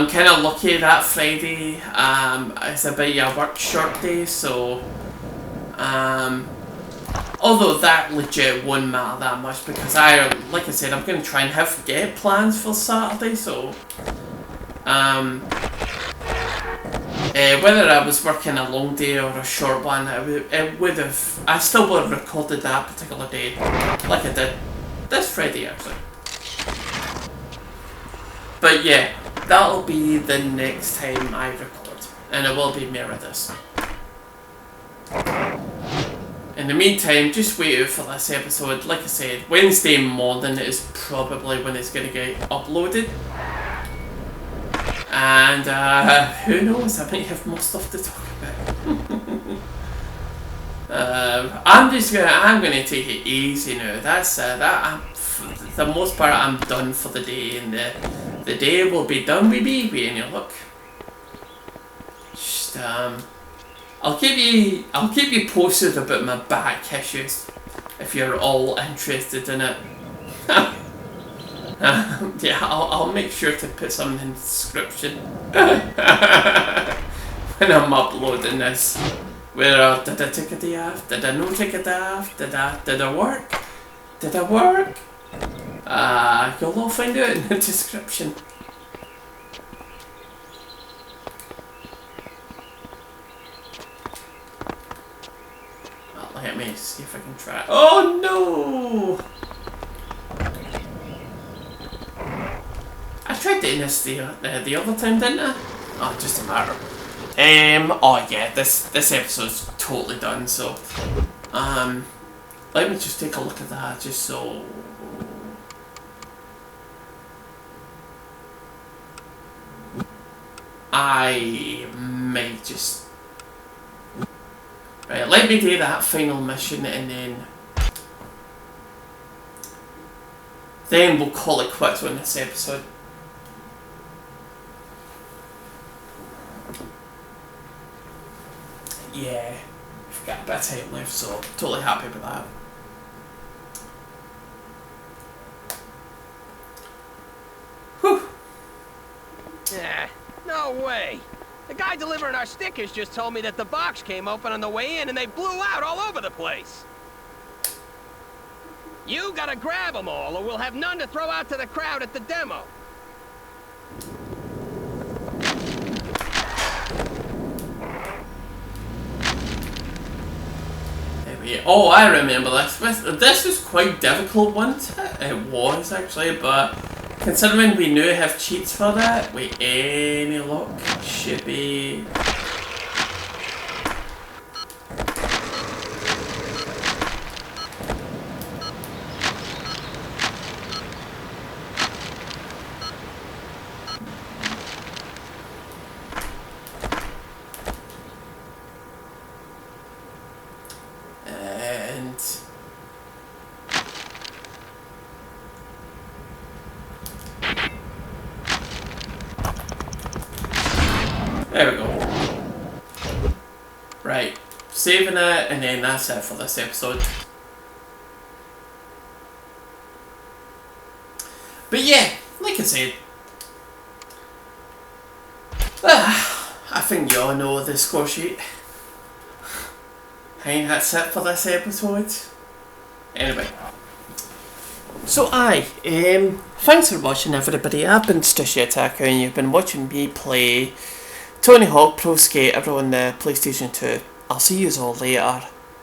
kind of lucky that Friday. It's a bit of a work short day, so although that legit won't matter that much because like I said, I'm going to try and get plans for Saturday, so Whether I was working a long day or a short one, I still would have recorded that particular day, like I did this Friday actually. But yeah, that'll be the next time I record, and it will be more of this. In the meantime, just wait out for this episode. Like I said, Wednesday morning is probably when it's going to get uploaded. And who knows, I might have more stuff to talk about. I'm gonna take it easy now. That's for the most part I'm done for the day, and the day will be done with me with any luck. Just I'll keep you posted about my back issues if you're all interested in it. Yeah, I'll make sure to put something in the description when I'm uploading this. Where did I take a day off? Did I not take a day off? Did I work? Did I work? You'll all find out in the description. Let me see if I can try. Oh no! I tried doing this the other time, didn't I? Oh, just a matter. Oh yeah, this episode's totally done. So, let me just take a look at that, just so. I might just. Right, let me do that final mission, and then we'll call it quits on this episode. Yeah, we've got a bit of time left, so totally happy with that. Whew. Yeah, no way. The guy delivering our stickers just told me that the box came open on the way in and they blew out all over the place. You gotta grab them all, or we'll have none to throw out to the crowd at the demo. Oh, I remember this. This was quite difficult once. It was actually, but considering we now have cheats for that, with any luck, should be. There we go. Right, saving it, and then that's it for this episode. But yeah, like I said, I think you all know the score sheet. And that's it for this episode. Anyway. So thanks for watching everybody. I've been T.H.U.G, and you've been watching me play Tony Hawk Pro Skater on the PlayStation 2. I'll see you all later.